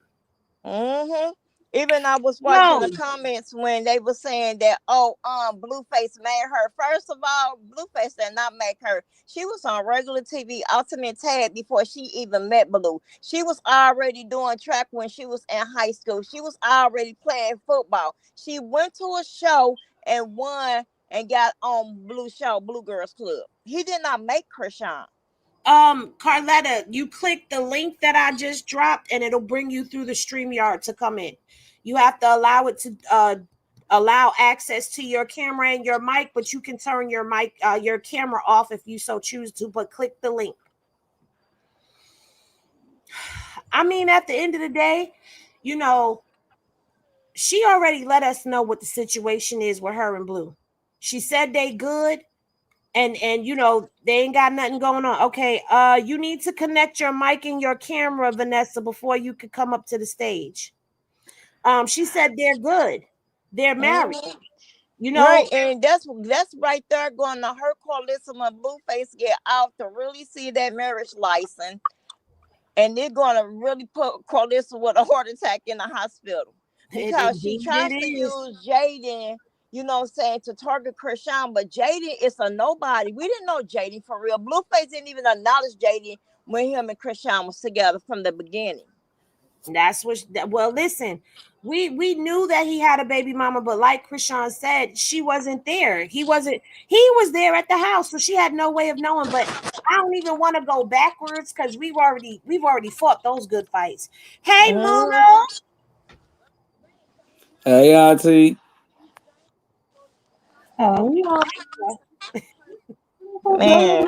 Mm-hmm. Even I was watching No, the comments when they were saying that, Blueface made her. First of all, Blueface did not make her. She was on regular TV, Ultimate Tag, before she even met Blue. She was already doing track when she was in high school. She was already playing football. She went to a show and won and got on Blue show, Blue Girls Club. He did not make Chrisean. Carletta, you click the link that I just dropped and it'll bring you through the StreamYard to come in. You have to allow it to allow access to your camera and your mic, but you can turn your mic your camera off if you so choose to, but click the link. I mean, at the end of the day, you know, she already let us know what the situation is with her and Blue. She said they good. And you know they ain't got nothing going on. Okay, you need to connect your mic and your camera, Vanessa, before you could come up to the stage. She said they're good, they're married. Mm-hmm. You know, Right, and that's right there going to hurt Karlissa when Blueface get out to really see that marriage license, and they're going to really put Karlissa with a heart attack in the hospital because she indeed it tries to is. use Jaden, you know what I'm saying, to target Chrisean, but Jaden is a nobody. We didn't know Jaden for real. Blueface didn't even acknowledge Jaden when him and Chrisean was together from the beginning. That's what. Well, listen, we knew that he had a baby mama, but like Chrisean said, she wasn't there. He wasn't. He was there at the house, so she had no way of knowing. But I don't even want to go backwards because we've already fought those good fights. Hey, Mm-hmm. Muno. Hey, Auntie. Oh, Man.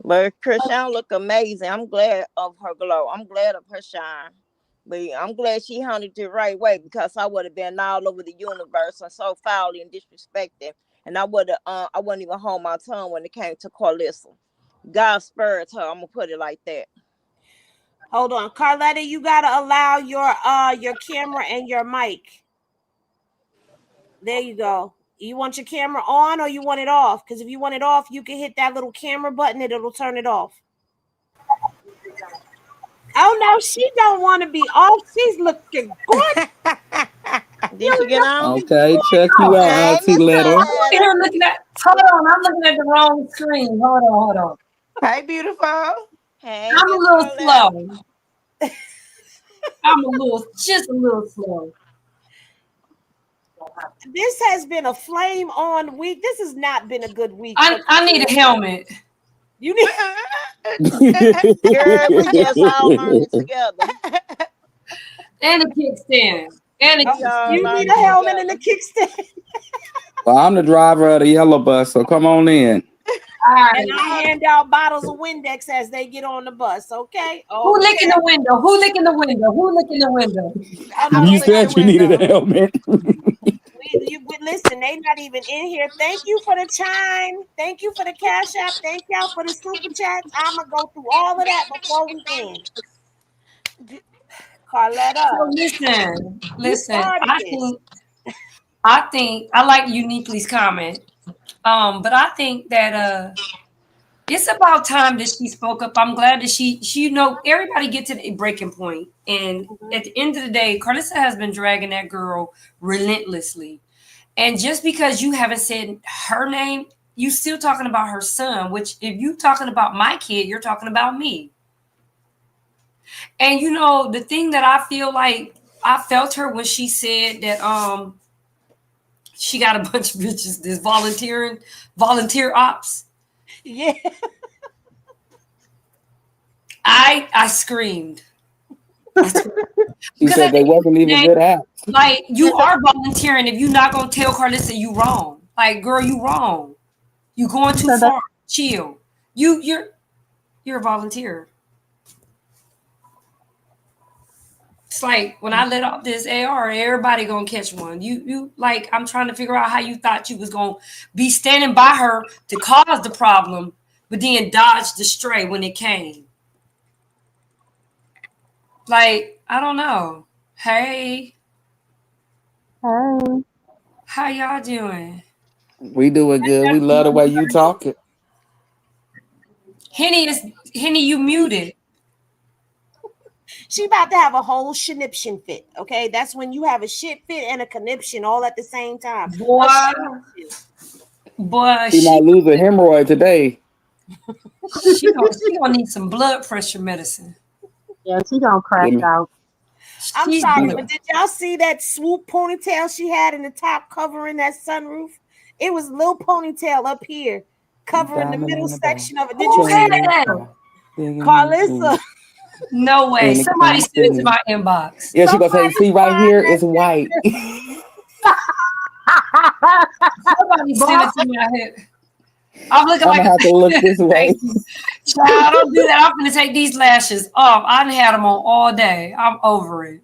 But Chrisean look amazing. I'm glad of her glow. I'm glad of her shine. But I'm glad she handled it the right way because I would have been all over the universe and so foully and disrespected. And I wouldn't even hold my tongue when it came to Karlissa. God spared her. I'm gonna put it like that. hold on, Carletta. You gotta allow your camera and your mic. There you go. You want your camera on or you want it off? Because if you want it off, you can hit that little camera button and it'll turn it off. Oh no, she don't want to be off. She's looking good. Did she get on? Okay, check you out, Hey, Auntie Miss Letter. Looking Letta. here, looking at. Hold on, I'm looking at the wrong screen. Hold on. Hey, beautiful. Hey, I'm a Miss little Letta. slow. Just a little slow. This has been a flame on week. This has not been a good week. I need a helmet You need Girl, we just all learning together. and a kickstand and a We all you kickstand. need a learning helmet and a together. kickstand. Well, I'm the driver of the yellow bus, so come on in. All And right. I hand out bottles of Windex as they get on the bus. Okay. Who licking Okay. the window? Who licking the window? Who licking the window? Oh no, You I'm they licking the said you needed a window. helmet. listen, they not even in here. Thank you for the chime. Thank you for the cash app. Thank y'all for the super chats. I'ma go through all of that before we end. Carletta, So listen, you listen. started I this. think I like Uniquely's comment. But I think that it's about time that she spoke up. I'm glad that she everybody get to the breaking point. And at the end of the day, Karlissa has been dragging that girl relentlessly. And just because you haven't said her name, you still talking about her son, which if you talking about my kid, you're talking about me. And you know, the thing that I feel like I felt her when she said that she got a bunch of bitches this volunteer ops. Yeah. I screamed. She said they wasn't even good at. Like, you are volunteering. If you're not gonna tell Karlissa, you wrong. Like, girl, you wrong. You going too far. Chill. You're a volunteer. It's like when I let off this AR, everybody gonna catch one. You like, I'm trying to figure out how you thought you was gonna be standing by her to cause the problem, but then dodge the stray when it came. Like, I don't know. Hey. Hey. How y'all doing? We doing good. We love the way you talking. Henny, you muted. She about to have a whole conniption fit. Okay, that's when you have a shit fit and a conniption all at the same time. Boy, She might lose a hemorrhoid today. She gonna need some blood pressure medicine. Yeah, she gonna crash out. I'm sorry, but did y'all see that swoop ponytail she had in the top covering that sunroof? It was a little ponytail up here covering the middle section of it. Did you see that? Karlissa. No way. Somebody send it to my inbox. Yeah, she gonna say, see right here, it's white. Somebody send it to my head. I'm looking I'm like gonna have to look this way. Child, don't do that. I'm gonna take these lashes off. I done had them on all day. I'm over it.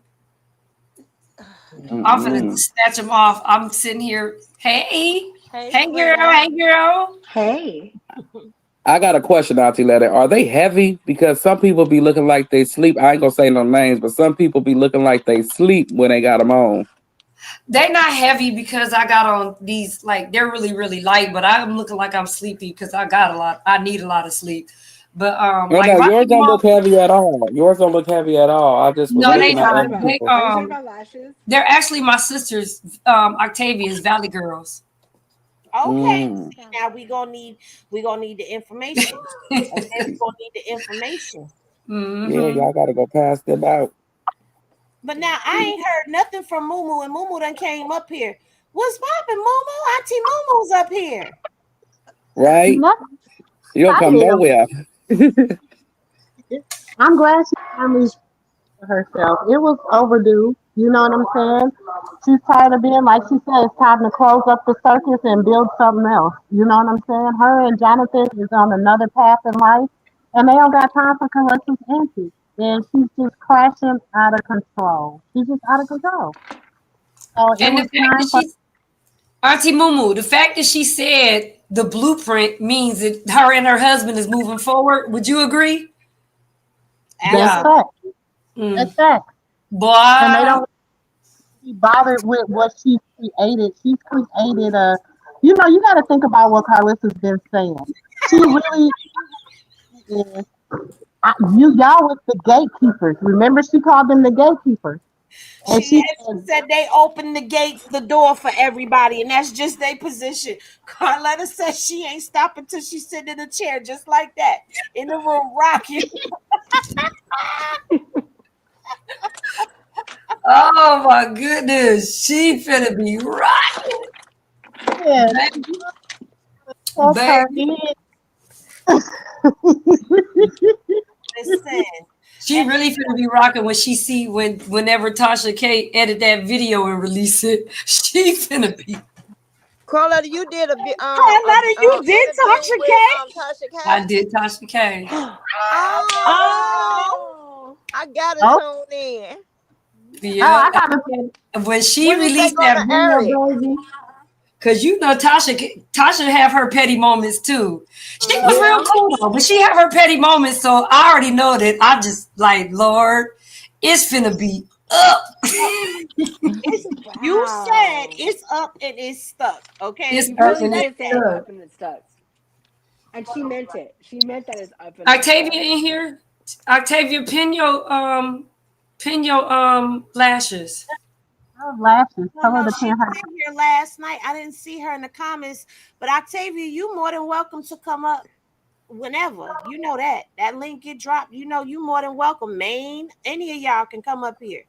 I'm gonna snatch them off. I'm sitting here. Hey girl. Hey. I got a question, Auntie Letty. Are they heavy? Because some people be looking like they sleep. I ain't gonna say no names, but some people be looking like they sleep when they got them on. They're not heavy because I got on these, like, they're really, really light, but I'm looking like I'm sleepy because I need a lot of sleep. But No, like, yours don't look heavy at all. Yours don't look heavy at all. I just was looking at other people. They're actually my sister's, Octavia's Valley Girls. Okay, see, now we gonna need the information. Okay, we gonna need the information. Yeah, y'all gotta go pass them out. But now I ain't heard nothing from Mumu, and Mumu done came up here. What's poppin', Mumu? Auntie Mumu's up here. Right? You don't come nowhere. I'm glad she finally for herself. It was overdue. You know what I'm saying? She's tired of being, like she said, it's time to close up the circus and build something else. You know what I'm saying? Her and Jonathan is on another path in life, and they don't got time for Karissa's antics. And she's just crashing out of control. She's just out of control. So And the fact that Auntie Mumu, the fact that she said the blueprint means that her and her husband is moving forward. Would you agree? That's fact. That's fact. Boy. And they don't be bothered with what she created. She's created a, you know, you got to think about what Karlissa's been saying. She really is. Y'all with the gatekeepers. Remember, she called them the gatekeepers. And she said they opened the door for everybody, and that's just their position. Carletta says she ain't stopping till she sit in a chair just like that in the room rocking. Oh my goodness, she finna be rocking. Yeah. Baby. Listen. She really finna be rocking when she see whenever Tasha K edit that video and release it. She finna be. Carletta, you did a bit. Carletta, you did Tasha K. I did Tasha K. Oh, I gotta tune in. Yeah, when she released that video, baby. Cause you know Tasha have her petty moments too. She was real cool though, but she have her petty moments. So I already know that. I just like, Lord, it's finna be up. You said it's up and it's stuck. Okay, it's up and it's up and it's stuck. And she meant it. She meant that it's up and Octavia in here. Octavia, pin your lashes. Her lashes. Tell her No, to she pin her. was in here last night. I didn't see her in the comments, but Octavia, you more than welcome to come up whenever. You know that. That link get dropped. You know, you more than welcome. Maine, any of y'all can come up here.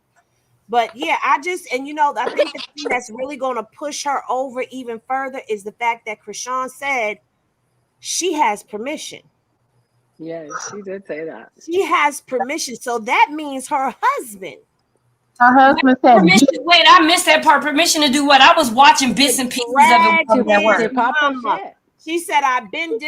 But yeah, I think the thing that's really going to push her over even further is the fact that Chrisean said she has permission. Yes, she did say that. She has permission. So that means her husband. Her husband said, permission. Wait, I missed that part. Permission to do what? I was watching bits and pieces of it Drag that his word. pop her mama. shit. She said, I've been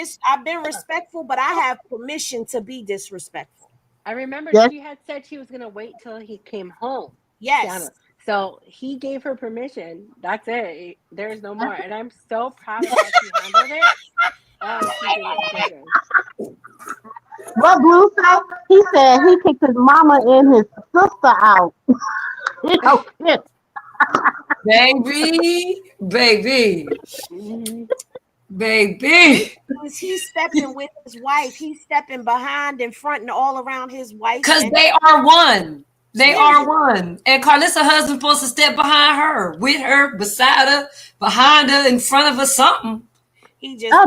respectful, but I have permission to be disrespectful. I remember Yes. she had said she was going to wait till he came home. Yes. Tiana. So he gave her permission. That's it. There's no more. And I'm so proud of how she handled it. Oh, she did it so good. What Blue said? He said he kicked his mama and his sister out. You know, Baby. Mhm. Baby. He's stepping with his wife. He's stepping behind and front and all around his wife. Because they are one. They are one. And Karlissa's husband's supposed to step behind her, with her, beside her, behind her, in front of her, something. He just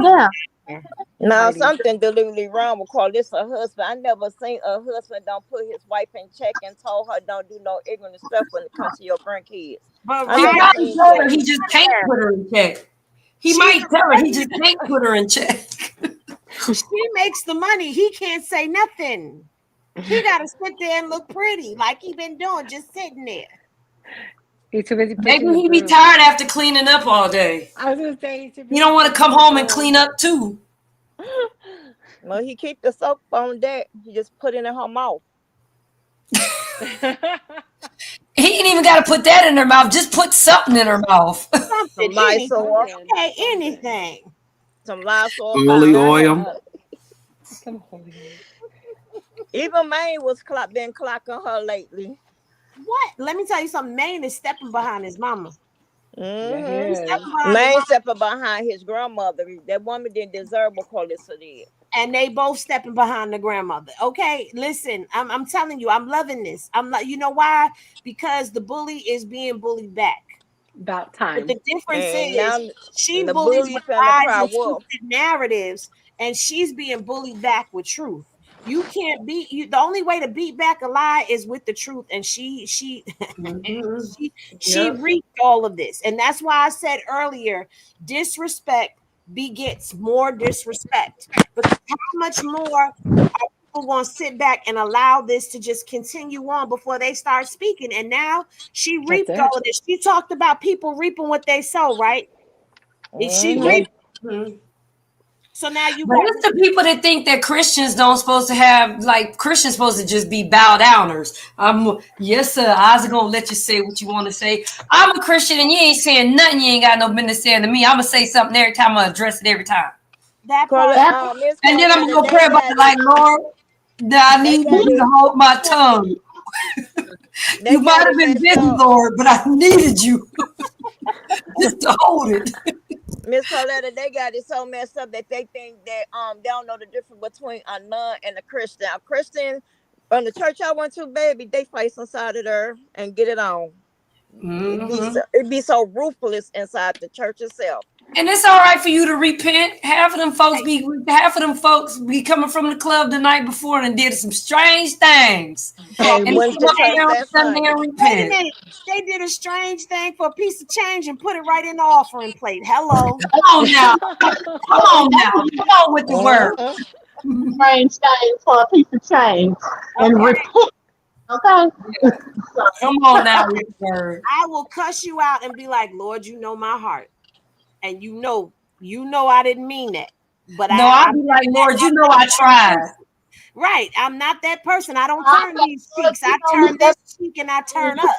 Now something deliberately wrong with Karlissa husband. I never seen a husband don't put his wife in check and told her don't do no ignorant stuff when it comes to your grandkids. But he probably told her he just can't put her in check. He might tell her he just can't put her in check. She makes the money. He can't say nothing. He got to sit there and look pretty like he been doing, just sitting there. He's too busy. Maybe he be tired after cleaning up all day. I was gonna say he don't want to come home and clean up too. Well, he keep the soap on deck. He just put it in her mouth. He ain't even got to put that in her mouth. Just put something in her mouth. Something, Lysol. Okay, anything. Some Lysol. Holy oil. Even Maine was been clocking her lately. What? Let me tell you something. Maine is stepping behind his mama. Maine stepping behind his grandmother. That woman didn't deserve what Karlissa did. And they both stepping behind the grandmother. Okay, listen, I'm telling you, I'm loving this. I'm like, you know why? Because the bully is being bullied back. About time. But the difference And is she the bullies bully with finna lies cry and wolf. twisted narratives, and she's being bullied back with truth. You can't beat you. The only way to beat back a lie is with the truth, and she reaped all of this, and that's why I said earlier, disrespect begets more disrespect. But how much more are people going to sit back and allow this to just continue on before they start speaking? And now she reaped all of this. She talked about people reaping what they sow, right? She reaped. So now you But it's the people that think that Christians don't supposed to have, like, Christians supposed to just be bow downers. Yes, sir, I was gonna let you say what you want to say. I'm a Christian and you ain't saying nothing you ain't got no business saying to me. I'm gonna say something every time, I'm gonna address it every time. That part, and then I'm gonna go pray about it like, Lord, I need you to hold my tongue. You might have been busy, Lord, but I needed you just to hold it. Miss Karlissa, they got it so messed up that they think that they don't know the difference between a nun and a Christian. A Christian from the church I went to, baby, they fight inside of there and get it on. It'd be so ruthless inside the church itself. And it's all right for you to repent. Half of them folks be coming from the club the night before and did some strange things. And repent. They did a strange thing for a piece of change and put it right in the offering plate. Hello. Come on now. Come on with the word. Strange thing for a piece of change and repent. Okay. Come on now with the word. I will cuss you out and be like, Lord, you know my heart. And you know I didn't mean that. But I'll be like, Lord, you know I tried. Right. I'm not that person. I don't turn these cheeks. I turn this cheek and I turn up.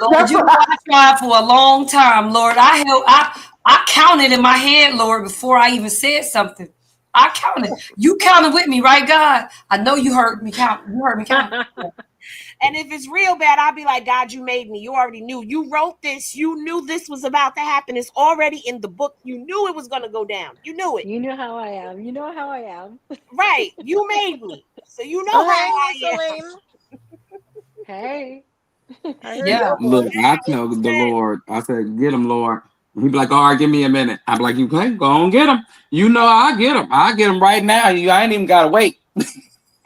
Lord, you know I tried for a long time, Lord. I counted in my head, Lord, before I even said something. I counted. You counted with me, right, God? I know you heard me count. You heard me count. And if it's real bad, I'll be like, God, you made me. You already knew. You wrote this. You knew this was about to happen. It's already in the book. You knew it was going to go down. You knew it. You know how I am. You know how I am. Right. You made me. So you know how I am. Hey. I hear Yeah. your Look, voice. I tell the Lord, I said, get him, Lord. And he be like, all right, give me a minute. I'm like, you can go on get him. You know, I get him. I get him right now. I ain't even gotta wait.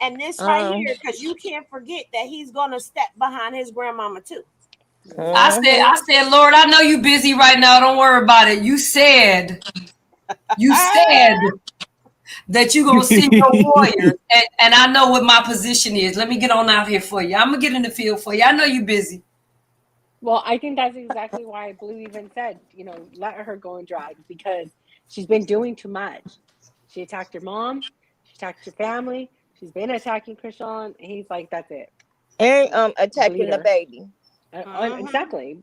And this right here, because you can't forget that he's gonna step behind his grandmama too. I said, Lord, I know you busy right now. Don't worry about it. You said that you're gonna send your warriors, and I know what my position is. Let me get on out here for you. I'm gonna get in the field for you. I know you busy. Well, I think that's exactly why Blue even said, let her go and drive, because she's been doing too much. She attacked her mom. She attacked her family. She's been attacking Chrisean. And he's like, that's it. And attacking the Bleeder. baby. Exactly.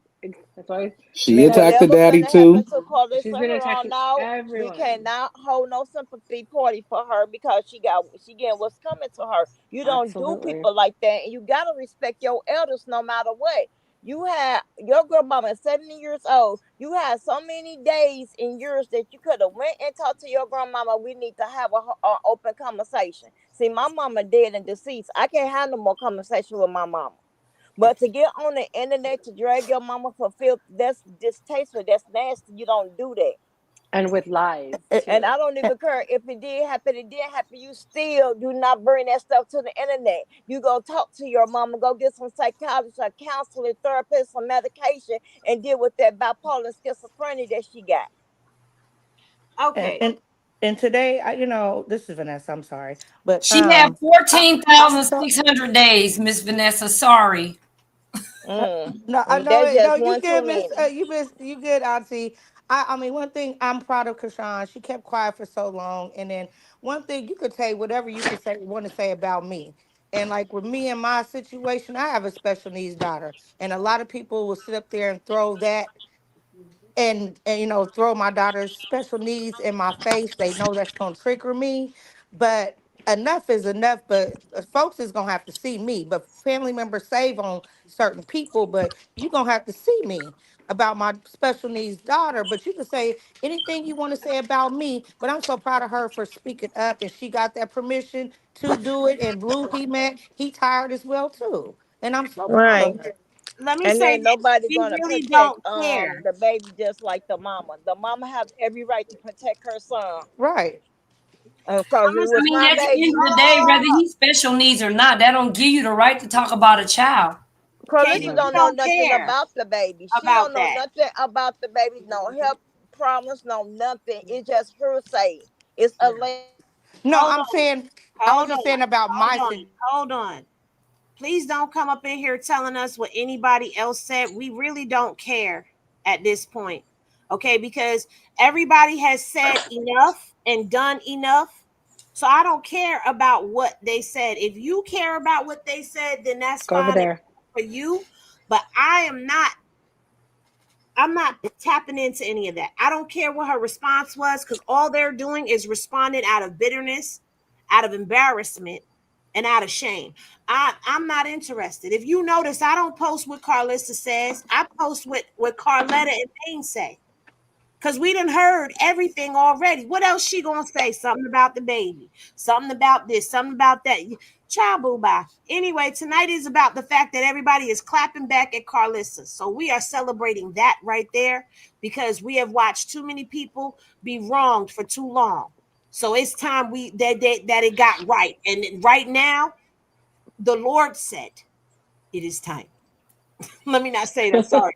That's why She attacked the daddy too. To Karlissa she's been her on attacking now. We everyone. cannot hold no sympathy party for her because she getting what's coming to her. You don't do people like that, and you gotta respect your elders no matter what. You had your grandmama 70 years old. You had so many days and years that you could have went and talked to your grandmama. We need to have a open conversation. See, my mama dead and deceased. I can't have no more conversation with my mama. But to get on the internet to drag your mama for filth, that's distasteful. That's nasty. You don't do that. And with lies. And I don't even care if it did happen. It did happen. You still do not bring that stuff to the internet. You go talk to your mama, go get some psychologist, a counselor, therapist, some medication, and deal with that bipolar and schizophrenia that she got. Okay. And today, this is Vanessa. I'm sorry, but she had 14,600 days, Miss Vanessa. Sorry. No, I know That's it. No, just you one too good, Miss. many. You good, Auntie. I mean, one thing I'm proud of Chrisean. She kept quiet for so long, and then one thing you could say whatever you could say want to say about me. And like with me and my situation, I have a special needs daughter, and a lot of people will sit up there and throw that and throw my daughter's special needs in my face. They know that's gonna trigger me, but enough is enough. But folks is gonna have to see me. But family members save on certain people, but you gonna have to see me about my special needs daughter. But you can say anything you want to say about me, but I'm so proud of her for speaking up, and she got that permission to do it. And Blue, he tired as well too, and I'm so proud Right. of her. Let me And say then this. nobody We gonna really protect don't care. the baby just like the mama. The mama have every right to protect her son. Right. Because it I was mean, my at the end baby. of the day, whether he's special needs or not, that don't give you the right to talk about a child. Karlissa Katie, we don't know don't nothing care about the baby. She about don't know that. nothing about the baby. No health problems, no nothing. It's just hearsay. It's alleged. No, Hold I'm on. saying I was Hold just on. saying about Hold my on. situation. Hold on. Please don't come up in here telling us what anybody else said. We really don't care at this point. Okay, because everybody has said enough and done enough. So I don't care about what they said. If you care about what they said, then that's Go over fine there. for you. But I'm not tapping into any of that. I don't care what her response was because all they're doing is responding out of bitterness, out of embarrassment, and out of shame. I'm not interested. If you notice, I don't post what Karlissa says. I post what Carletta and Payne say. Because we done heard everything already. What else she gonna say? Something about the baby, something about this, something about that. Child boo bye. Anyway, tonight is about the fact that everybody is clapping back at Karlissa. So we are celebrating that right there because we have watched too many people be wronged for too long. So it's time that it got right. And right now, the Lord said it is time. Let me not say that. Sorry.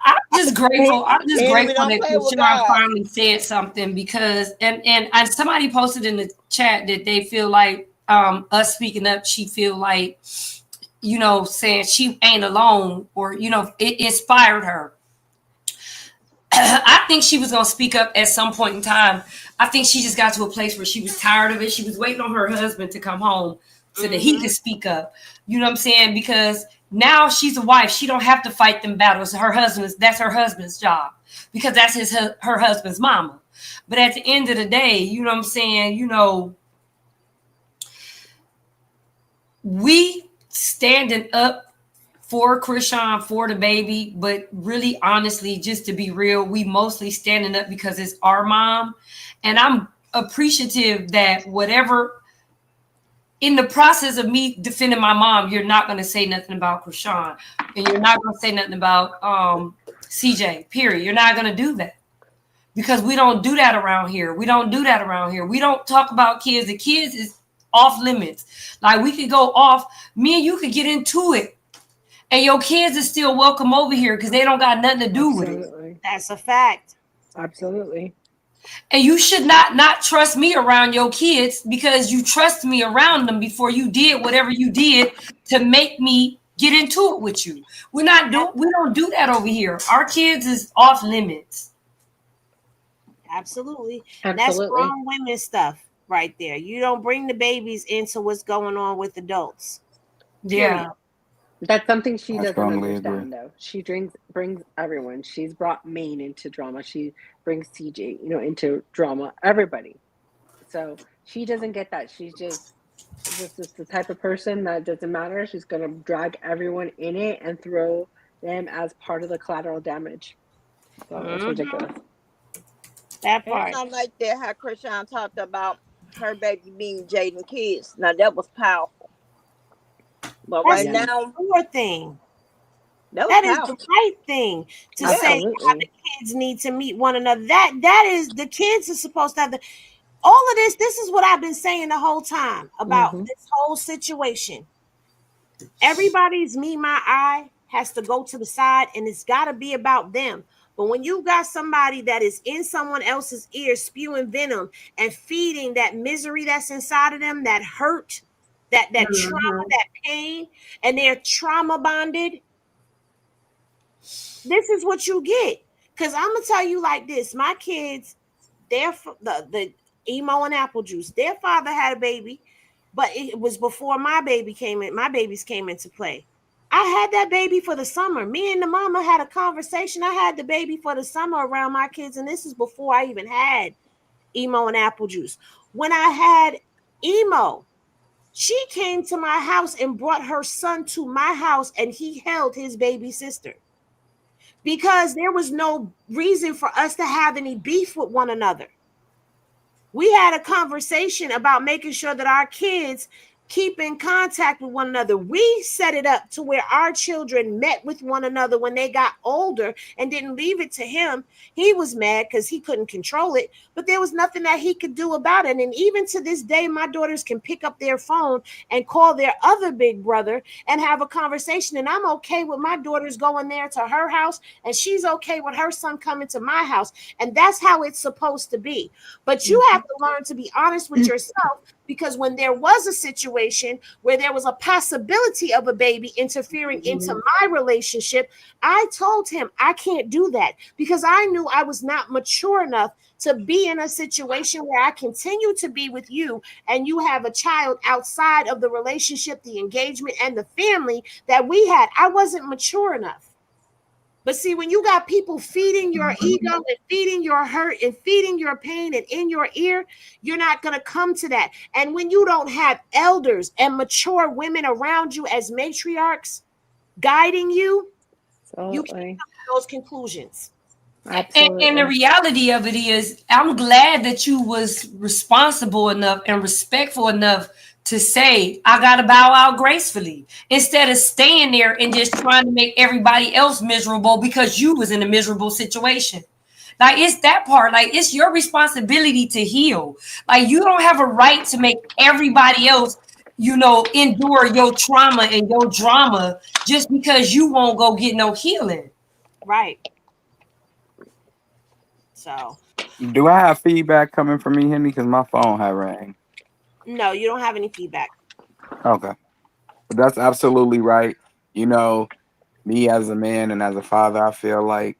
I'm just grateful. I'm just Enemy grateful don't that play with Chrisean God. finally said something because and somebody posted in the chat that they feel like us speaking up, she feel like saying she ain't alone or it inspired her. I think she was gonna speak up at some point in time. I think she just got to a place where she was tired of it. She was waiting on her husband to come home so that he could speak up. You know what I'm saying? Because now she's a wife. She don't have to fight them battles. That's her husband's job because that's her husband's mama. But at the end of the day, you know what I'm saying? We standing up for Chrisean, for the baby, but really honestly, just to be real, we mostly standing up because it's our mom. And I'm appreciative that whatever in the process of me defending my mom, you're not going to say nothing about Chrisean, and you're not going to say nothing about CJ, period. You're not going to do that. Because we don't do that around here. We don't do that around here. We don't talk about kids. The kids is off limits. Like, we could go off. Me and you could get into it. And your kids is still welcome over here because they don't got nothing to do with it. That's a fact. Absolutely. And you should not trust me around your kids because you trust me around them before you did whatever you did to make me get into it with you. We don't do that over here. Our kids is off limits. Absolutely. That's grown women stuff right there. You don't bring the babies into what's going on with adults. Yeah. That's something she doesn't strongly understand, though. She brings everyone. She's brought Maine into drama. She brings CJ, into drama. Everybody. So she doesn't get that. She's just the type of person that doesn't matter. She's gonna drag everyone in it and throw them as part of the collateral damage. So it's ridiculous. That part. It's not like that. How Chrisean talked about her baby being Jaden kids. Now that was powerful. But That's right now, poor thing. That is the right thing to say. How the kids need to meet one another. That is, the kids are supposed to have all of this. This is what I've been saying the whole time about this whole situation. Everybody's me, my eye has to go to the side, and it's got to be about them. But when you got somebody that is in someone else's ear spewing venom and feeding that misery that's inside of them, that hurt, that trauma, that pain, and they're trauma bonded, this is what you get. Because I'm going to tell you like this. My kids, the Emo and Apple Juice, their father had a baby, but it was before my babies came into play. I had that baby for the summer. Me and the mama had a conversation. I had the baby for the summer around my kids, and this is before I even had Emo and Apple Juice. When I had Emo, she came to my house and brought her son to my house, and he held his baby sister because there was no reason for us to have any beef with one another. We had a conversation about making sure that our kids keep in contact with one another. We set it up to where our children met with one another when they got older and didn't leave it to him. He was mad because he couldn't control it, but there was nothing that he could do about it. And even to this day, my daughters can pick up their phone and call their other big brother and have a conversation. And I'm okay with my daughters going there to her house, and she's okay with her son coming to my house. And that's how it's supposed to be. But you have to learn to be honest with yourself, because when there was a situation where there was a possibility of a baby interfering into my relationship, I told him I can't do that because I knew I was not mature enough to be in a situation where I continue to be with you and you have a child outside of the relationship, the engagement, and the family that we had. I wasn't mature enough. But see, when you got people feeding your ego and feeding your hurt and feeding your pain and in your ear, you're not going to come to that. And when you don't have elders and mature women around you as matriarchs guiding you, you can't come to those conclusions. And the reality of it is, I'm glad that you was responsible enough and respectful enough to say, I got to bow out gracefully, instead of staying there and just trying to make everybody else miserable because you was in a miserable situation. Like, it's that part. Like, it's your responsibility to heal. Like, you don't have a right to make everybody else, endure your trauma and your drama just because you won't go get no healing. Right. So. Do I have feedback coming from me, Henny? Because my phone had rang. No, you don't have any feedback. Okay. But that's absolutely right. Me as a man and as a father, I feel like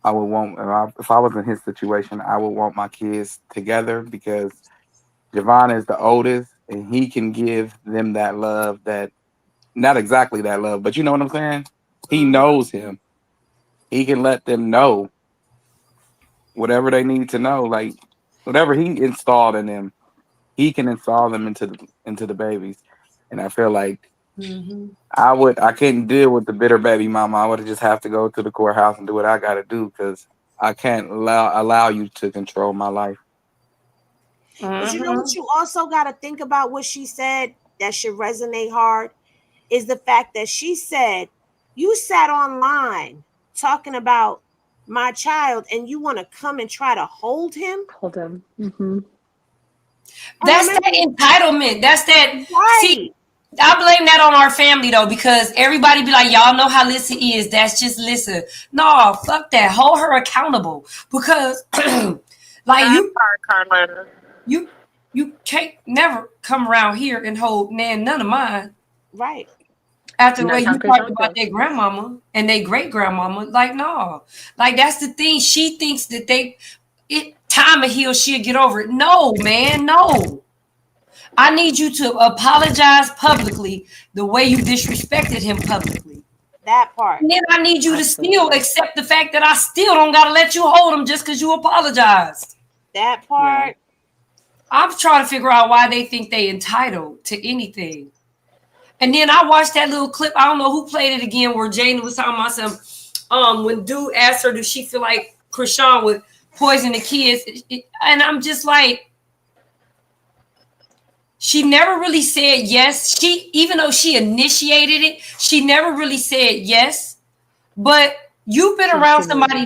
I would want, if I was in his situation, I would want my kids together because Javon is the oldest and he can give them that love, that not exactly that love, but you know what I'm saying? He knows him. He can let them know whatever they need to know, like whatever he installed in them, he can install them into the babies. And I feel like I couldn't deal with the bitter baby mama. I would just have to go to the courthouse and do what I got to do because I can't allow you to control my life. But you know what? You also got to think about what she said. that should resonate hard is the fact that she said, you sat online talking about my child and you want to come and try to hold him? Hold him. Mm-hmm. That's that entitlement. That's that. Right. See, I blame that on our family though, because everybody be like, y'all know how Lissa is. That's just Lissa. No, fuck that. Hold her accountable, because like you can't never come around here and hold none of mine. Right. After the way you talked about their grandmama and their great grandmama, like no, like that's the thing. She thinks that time will heal, she'll get over it. No, man, no. I need you to apologize publicly the way you disrespected him publicly. That part. And then I need you to still accept the fact that I still don't gotta let you hold him just because you apologized. That part. Yeah. I'm trying to figure out why they think they entitled to anything. And then I watched that little clip. I don't know who played it again, where Jane was talking about some. When dude asked her, "Does she feel like Chrisean would poison the kids?" And I'm just like, she never really said yes. Even though she initiated it, she never really said yes. But you've been around somebody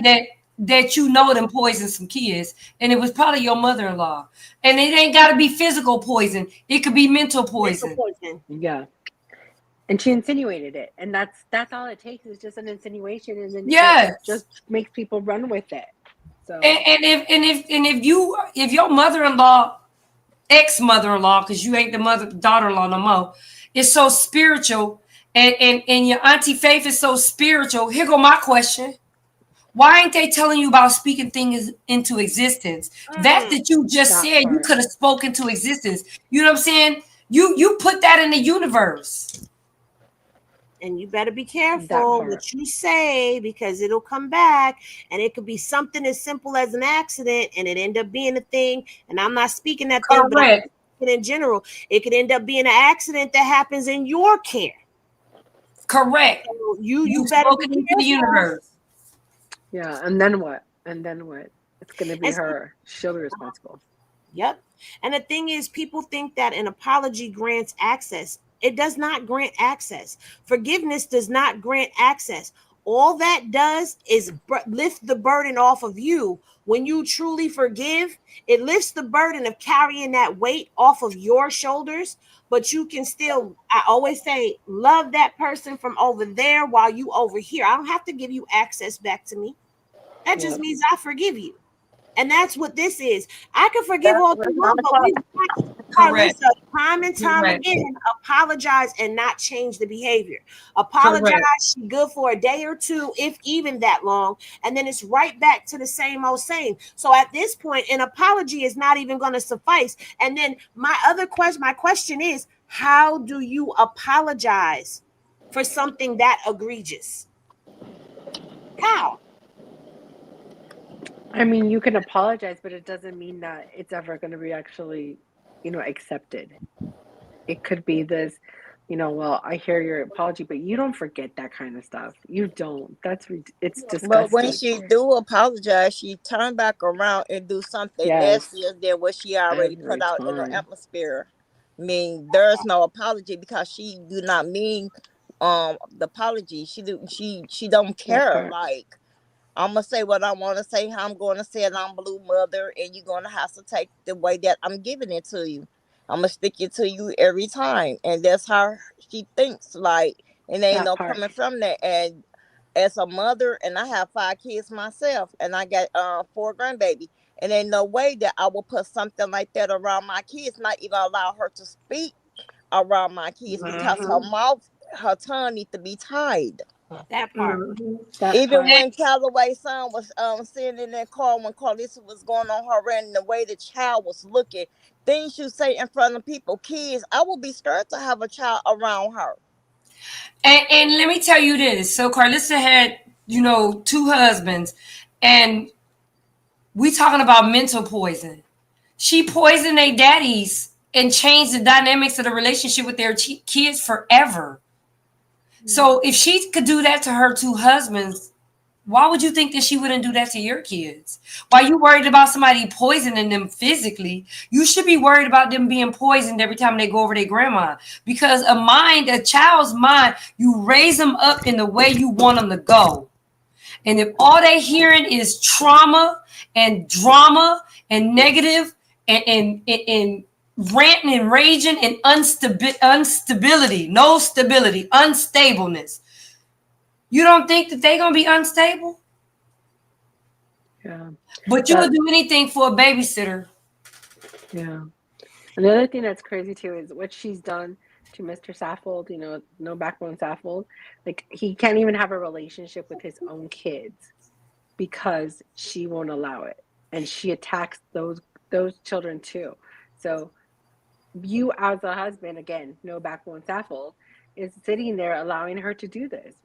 that you know them poisoned some kids, and it was probably your mother-in-law. And it ain't got to be physical poison. It could be mental poison. Yeah. And she insinuated it, and that's all it takes is just an insinuation, and then it just makes people run with it. So and if your mother-in-law, ex-mother-in-law, because you ain't the daughter-in-law no more, is so spiritual, and your auntie Faith is so spiritual, here go my question: why ain't they telling you about speaking things into existence? That you just said you could have spoken to existence. You know what I'm saying? You put that in the universe. And you better be careful what you say, because it'll come back, and it could be something as simple as an accident and it end up being a thing. And I'm not speaking that thing, but I'm speaking in general. It could end up being an accident that happens in your care. Correct. So you better be careful. The universe. Yeah, and then what? It's going to be her. She'll be responsible. Yep. And the thing is, people think that an apology grants access. It does not grant access. Forgiveness does not grant access. All that does is lift the burden off of you. When you truly forgive, it lifts the burden of carrying that weight off of your shoulders. But you can still, I always say, love that person from over there while you over here. I don't have to give you access back to me. That just means I forgive you. And that's what this is. I can forgive all the wrong, but we've got Karlissa time and time again apologize and not change the behavior. Apologize, she good for a day or two, if even that long, and then it's right back to the same old same. So at this point, an apology is not even going to suffice. And then my question is, how do you apologize for something that egregious? How? I mean, you can apologize, but it doesn't mean that it's ever going to be actually, accepted. It could be this, well, I hear your apology, but you don't forget that kind of stuff. You don't. It's disgusting. But when she do apologize, she turn back around and do something nastier than what she already put out in the atmosphere. I mean, there's no apology because she do not mean the apology. She don't care. Like, I'm going to say what I want to say, how I'm going to say it. I'm Blue Mother, and you're going to have to take the way that I'm giving it to you. I'm going to stick it to you every time. And that's how she thinks. Like, and there ain't no coming from that. And as a mother, and I have 5 kids myself, and I got 4 grandbabies, and ain't no way that I will put something like that around my kids, not even allow her to speak around my kids, because her tongue needs to be tied. That part. When Callaway's son was sitting in that car when Karlissa was going on her rant, and the way the child was looking, things you say in front of people, kids, I would be scared to have a child around her. And let me tell you this. So Karlissa had, 2 husbands, and we talking about mental poison. She poisoned their daddies and changed the dynamics of the relationship with their kids forever. So if she could do that to her 2 husbands, Why would you think that she wouldn't do that to your kids? Why you worried about somebody poisoning them physically? You should be worried about them being poisoned every time they go over their grandma. Because a child's mind, you raise them up in the way you want them to go. And if all they hearing is trauma and drama and negative and ranting and raging and instability, no stability, unstableness, you don't think that they're going to be unstable? Yeah. But you would do anything for a babysitter. Yeah. And the other thing that's crazy too is what she's done to Mr. Saffold, no backbone Saffold. Like, he can't even have a relationship with his own kids because she won't allow it. And she attacks those children too. So you as a husband, again, no backbone Saffold, is sitting there allowing her to do this.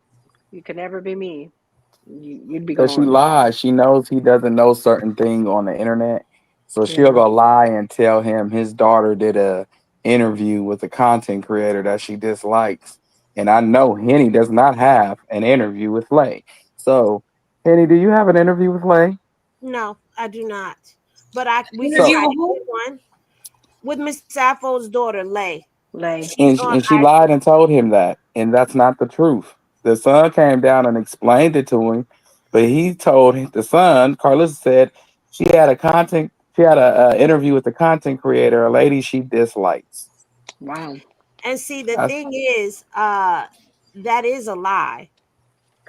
You could never be me. You'd be Because she gone. lies. She knows he doesn't know certain things on the internet. So she'll Yeah. go lie and tell him his daughter did a interview with a content creator that she dislikes. And I know Henny does not have an interview with Lay. So, Henny, do you have an interview with Lay? No, I do not. But we can Interview try with to who? get one with Miss Saffold's daughter, Lay. And, She's on and she IG. lied and told him that. And that's not the truth. The son came down and explained it to him. But he told the son, Karlissa said, she had a interview with the content creator, a lady she dislikes. Wow. And see, the thing is, that is a lie.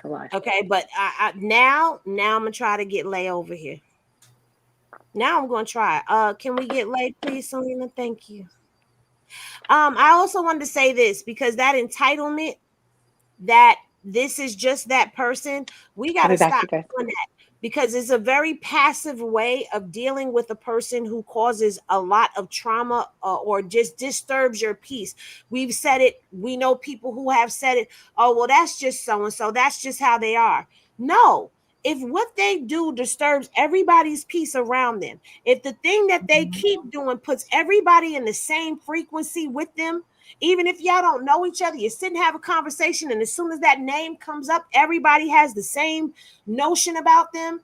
Okay, but now I'm gonna try to get Lay over here. Now I'm gonna try. Can we get Lay, please, Selena? Thank you. I also wanted to say this because that entitlement, that this is just that person, we got to stop doing that because it's a very passive way of dealing with a person who causes a lot of trauma or just disturbs your peace. We've said it. We know people who have said it. Oh, well, that's just so and so. That's just how they are. No. If what they do disturbs everybody's peace around them, if the thing that they keep doing puts everybody in the same frequency with them, even if y'all don't know each other, you sit and have a conversation, and as soon as that name comes up, everybody has the same notion about them.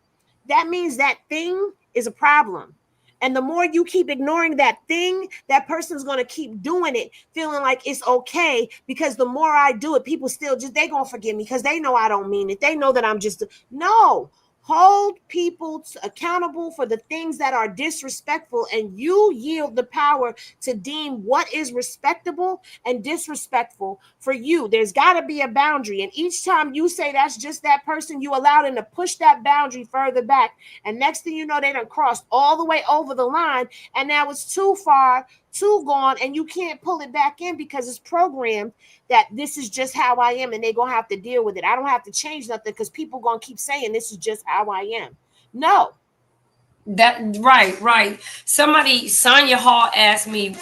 That means that thing is a problem. And the more you keep ignoring that thing, that person's going to keep doing it, feeling like it's okay, because the more I do it, people still they going to forgive me because they know I don't mean it. They know that I'm just, no. Hold people accountable for the things that are disrespectful, and you yield the power to deem what is respectable and disrespectful for you. There's got to be a boundary, and each time you say that's just that person, you allow them to push that boundary further back, and next thing you know, they done crossed all the way over the line, and now it's too far, too gone, and you can't pull it back in because it's programmed that this is just how I am, and they're gonna have to deal with it. I don't have to change nothing because people gonna keep saying this is just how I am. No. That right. Somebody, Sonia Hall, asked me,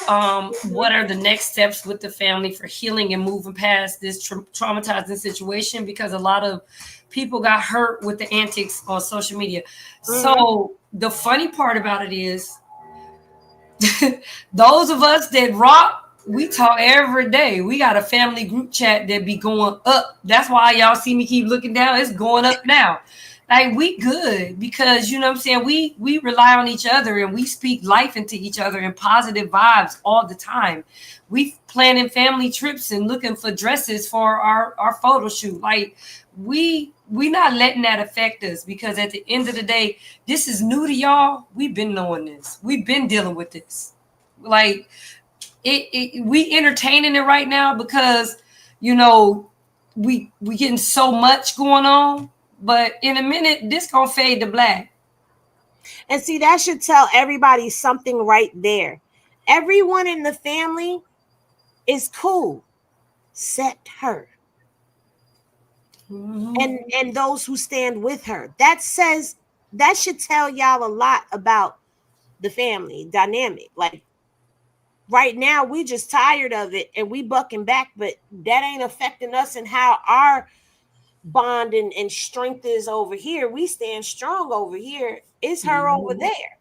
what are the next steps with the family for healing and moving past this traumatizing situation? Because a lot of people got hurt with the antics on social media. So the funny part about it is, those of us that rock, we talk every day. We got a family group chat that be going up. That's why y'all see me keep looking down. It's going up now. Like, we good because, you know what I'm saying, we rely on each other and we speak life into each other and positive vibes all the time. We planning family trips and looking for dresses for our photo shoot. Like, we not letting that affect us, because at the end of the day, this is new to y'all. We've been knowing this. We've been dealing with this. Like, we entertaining it right now because, you know, we getting so much going on. But in a minute, this gonna fade to black. And see, that should tell everybody something right there. Everyone in the family is cool, except her. And those who stand with her. That should tell y'all a lot about the family dynamic. Like, right now, we just tired of it and we bucking back, but that ain't affecting us and how our bond and strength is over here. We stand strong over here. It's her over there.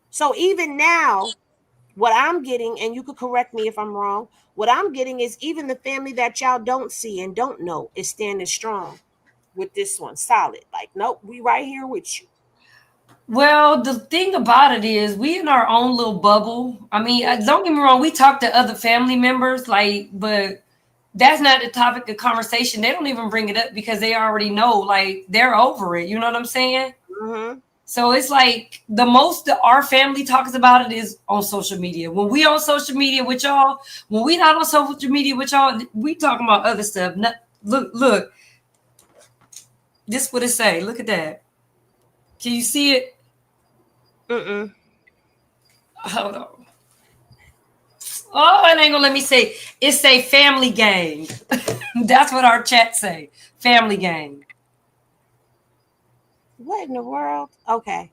So even now, what I'm getting, and you could correct me if I'm wrong, what I'm getting is even the family that y'all don't see and don't know is standing strong. with this one. Solid. Like, nope, we right here with you. Well, the thing about it is we in our own little bubble. I mean, don't get me wrong, we talk to other family members, like, but that's not the topic of conversation. They don't even bring it up because they already know, like, they're over it. You know what I'm saying? Mm-hmm. So it's like the most that our family talks about it is on social media. When we on social media with y'all, when we not on social media with y'all, we talking about other stuff. Look. This what it say. Look at that. Can you see it? Mm-mm. Hold on. Oh, it ain't gonna let me say. It say family gang. That's what our chat say. Family gang. What in the world? Okay.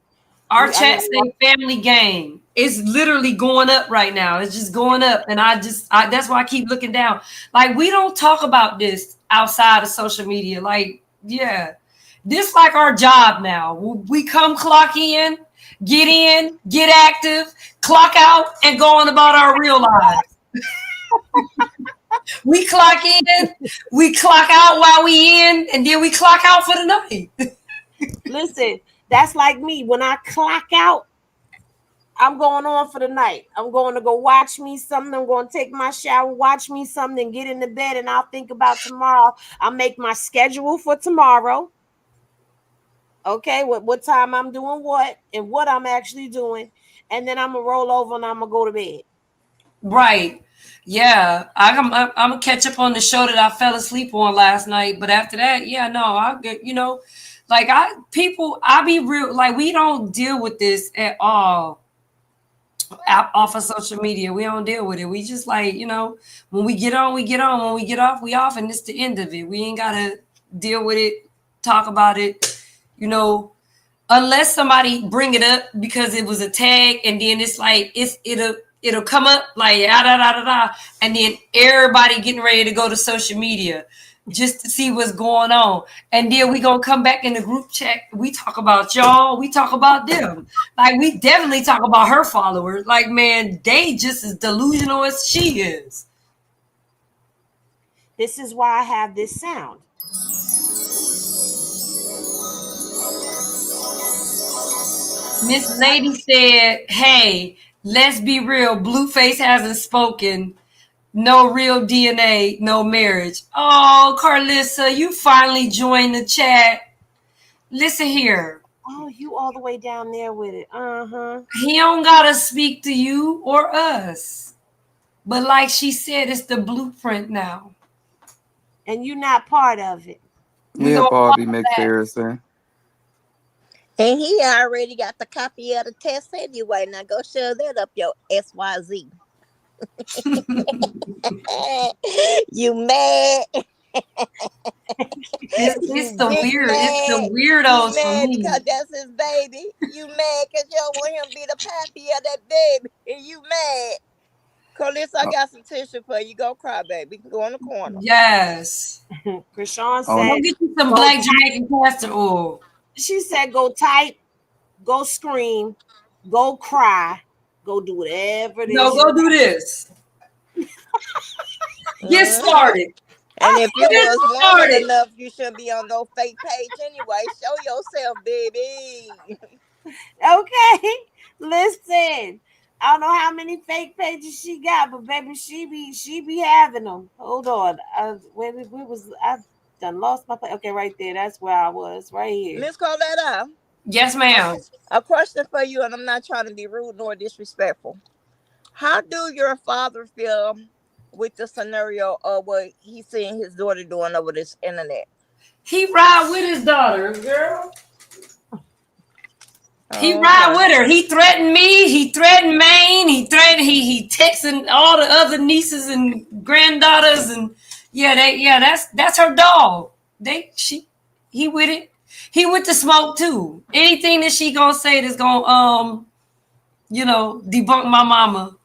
Our chat say family gang. It's literally going up right now. It's just going up. And that's why I keep looking down. Like, we don't talk about this outside of social media. Like, yeah. This like our job now. We come clock in, get active, clock out, and go on about our real lives. We clock in, we clock out while we in, and then we clock out for the night. Listen, that's like me. When I clock out, I'm going on for the night. I'm going to go watch me something. I'm going to take my shower, watch me something, get into bed, and I'll think about tomorrow. I'll make my schedule for tomorrow. Okay, what time I'm doing what and what I'm actually doing. And then I'm going to roll over and I'm going to go to bed. Right. Yeah. I'm going to catch up on the show that I fell asleep on last night. But after that, yeah, no, I'll get, like I be real, like we don't deal with this at all off of social media. We don't deal with it. We just like, when we get on, we get on. When we get off, we off, and it's the end of it. We ain't got to deal with it, talk about it, unless somebody bring it up because it was a tag, and then it's like, it'll come up like, and then everybody getting ready to go to social media just to see what's going on. And then we gonna come back in the group chat. We talk about y'all. We talk about them. Like, we definitely talk about her followers. Like, man, they just as delusional as she is. This is why I have this sound. Miss Lady said, hey, let's be real. Blueface hasn't spoken. No real DNA, no marriage. Oh, Karlissa, you finally joined the chat. Listen here. Oh, you all the way down there with it. Uh-huh. He don't gotta speak to you or us. But like she said, it's the blueprint now. And you're not part of it. Yeah, Bobby McPherson. And he already got the copy of the test anyway. Now go shove that up your SYZ. You mad? It's the weirdos for me. Because that's his baby. You mad because you don't want him to be the pappy of that baby. And you mad. Karlissa, I got some tissue for you. Go cry, baby. Go in the corner. Yes. Chrisean Go said, get you some black Jamaican castor oil. She said, go type, go scream, go cry, go do whatever it is. No, go do this. Get started. And if you was wanted enough, you shouldn't be on no fake page anyway. Show yourself, baby. Okay. Listen. I don't know how many fake pages she got, but baby, she be having them. Hold on. I done lost my place. Okay, right there. That's where I was. Right here. Miss Karlissa. Yes, ma'am. A question for you, and I'm not trying to be rude nor disrespectful. How do your father feel with the scenario of what he's seeing his daughter doing over this internet? He ride with his daughter, girl. He ride with her. He threatened me. He threatened Maine. He texting all the other nieces and granddaughters, and that's her dog. He with it. He with the smoke too. Anything that she gonna say that's gonna debunk my mama.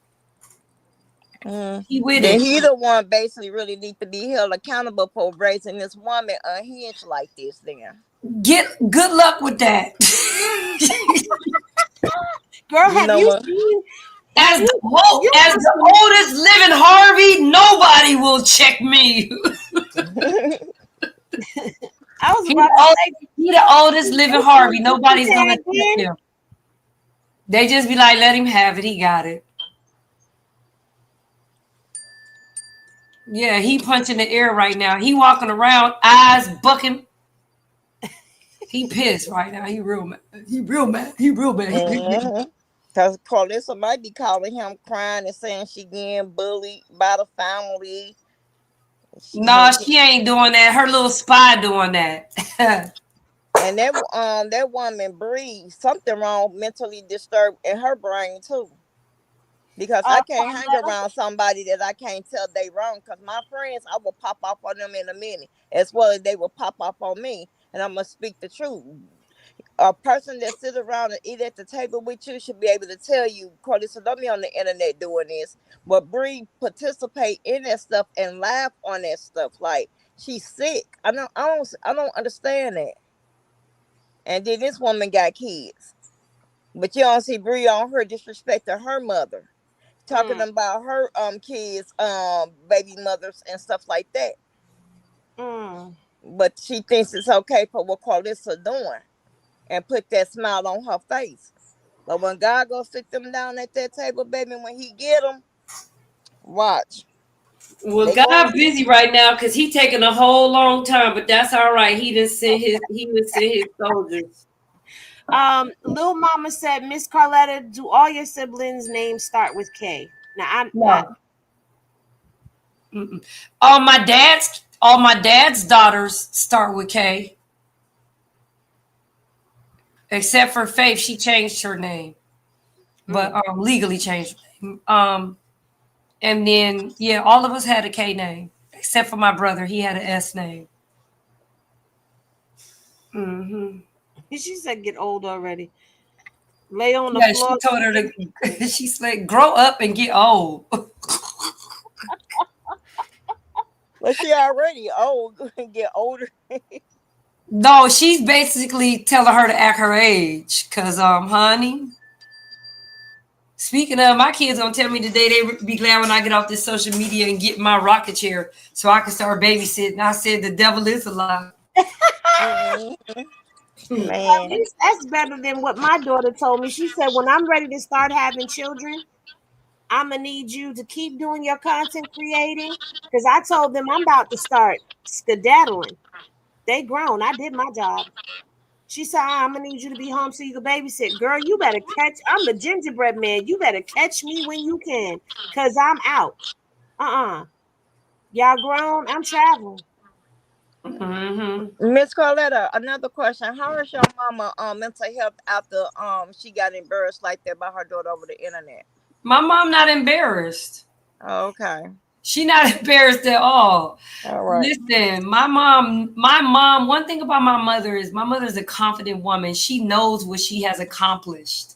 He with it. He the one basically really need to be held accountable for raising this woman unhinged like this. Then good luck with that. Girl, have you seen? As the oldest living Harvey, nobody will check me. I was about to say, he the oldest living Harvey. Nobody's say gonna it touch again. him. They just be like, let him have it. He got it. Yeah, he punching the air right now. He walking around, eyes bucking. He pissed right now. He real mad. He real mad. He real mad. Because Karlissa might be calling him crying and saying she getting bullied by the family. No, she ain't doing that. Her little spy doing that. And that woman Bree, something wrong, mentally disturbed in her brain too. Because I can't hang around somebody that I can't tell they wrong. Because my friends, I will pop off on them in a minute, as well as they will pop off on me. And I'm gonna speak the truth. A person that sits around and eat at the table with you should be able to tell you, Karlissa, don't be on the internet doing this. But Bree participate in that stuff and laugh on that stuff. Like she's sick. I don't understand that. And then this woman got kids. But you don't see Bree on her disrespecting her mother. Talking about her kids, baby mothers and stuff like that. But she thinks it's okay for what Karlissa doing and put that smile on her face. But when God go sit them down at that table, baby, when he get them, watch. Well, God busy right now because he taking a whole long time, but that's all right. He didn't send his soldiers. Lil Mama said, Miss Carletta, do all your siblings' names start with K? Now all my dad's daughters start with K. Except for Faith, she changed her name. But legally changed her name. And then all of us had a K name. Except for my brother. He had an S name. She said, get old already. Lay on the floor. She told her to she said, grow up and get old. Well, she already old and get older. No, she's basically telling her to act her age. Cause honey. Speaking of, my kids gonna tell me today they be glad when I get off this social media and get my rocket chair so I can start babysitting. I said the devil is alive. At least that's better than what my daughter told me. She said, when I'm ready to start having children, I'm gonna need you to keep doing your content creating. Because I told them I'm about to start skedaddling. They grown. I did my job. She said, I'm gonna need you to be home so you can babysit. Girl, you better catch. I'm the gingerbread man. You better catch me when you can, cause I'm out. Y'all grown. I'm traveling. Miss Carletta, another question. How is your mama mental health after she got embarrassed like that by her daughter over the internet? My mom not embarrassed. Oh, okay. She not embarrassed at all. All right. Listen, my mom, one thing about my mother is a confident woman. She knows what she has accomplished.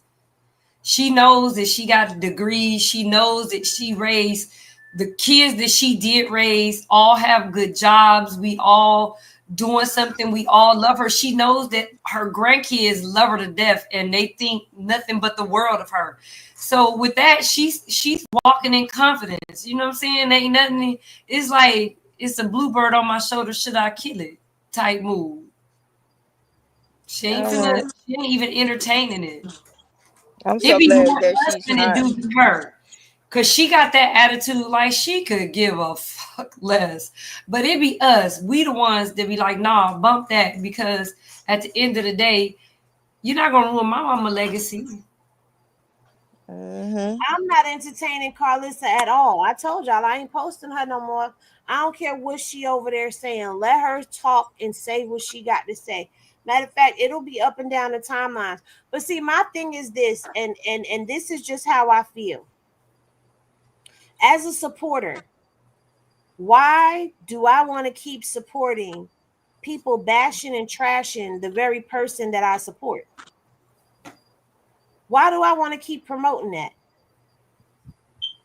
She knows that she got a degree. She knows that she raised the kids that she did raise, all have good jobs. We all doing something. We all love her. She knows that her grandkids love her to death and they think nothing but the world of her. So with that, she's walking in confidence. You know what I'm saying? Ain't nothing. It's like it's a bluebird on my shoulder. Should I kill it? Type move. She ain't even entertaining it. I'm so glad that she's than it do to her. Cause she got that attitude like she could give a fuck less. But it be us. We the ones that be like, nah, bump that. Because at the end of the day, you're not gonna ruin my mama legacy. I'm not entertaining Karlissa at all. I told y'all I ain't posting her no more. I don't care what she over there saying. Let her talk and say what she got to say. Matter of fact, it'll be up and down the timelines. But see, my thing is this, and this is just how I feel. As a supporter, why do I want to keep supporting people bashing and trashing the very person that I support? Why do I want to keep promoting that?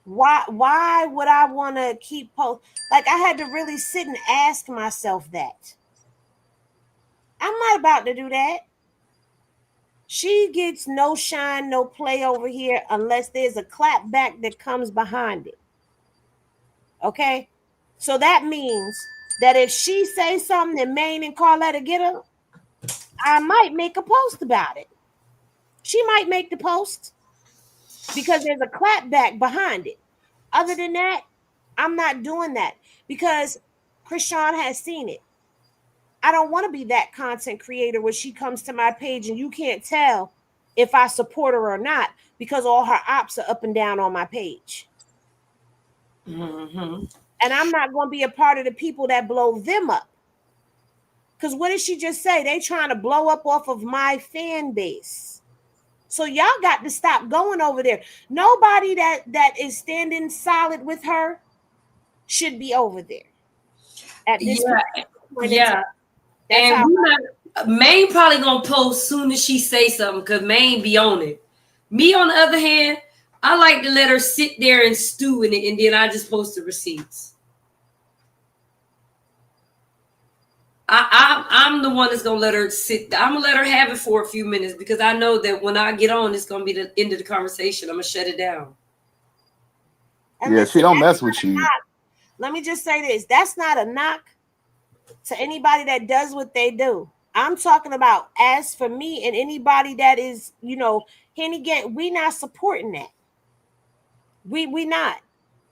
Why would I want to keep like I had to really sit and ask myself that. I'm not about to do that. She gets no shine, no play over here unless there's a clap back that comes behind it. Okay? So that means that if she say something that Maine and Karlissa get her, I might make a post about it. She might make the post because there's a clapback behind it. Other than that, I'm not doing that because Chrisean has seen it. I don't want to be that content creator where she comes to my page and you can't tell if I support her or not because all her ops are up and down on my page. Mm-hmm. And I'm not going to be a part of the people that blow them up. Because what did she just say? They trying to blow up off of my fan base. So y'all got to stop going over there. Nobody that is standing solid with her should be over there. At this point in time. And Maine probably gonna post soon as she say something because Maine be on it. Me, on the other hand, I like to let her sit there and stew in it, and then I just post the receipts. I'm the one that's gonna let her sit. I'm gonna let her have it for a few minutes because I know that when I get on, it's gonna be the end of the conversation. I'm gonna shut it down. And yeah, she don't mess with you. Let me just say this: that's not a knock to anybody that does what they do. I'm talking about as for me and anybody that is, Henny Gang, we not supporting that. We not.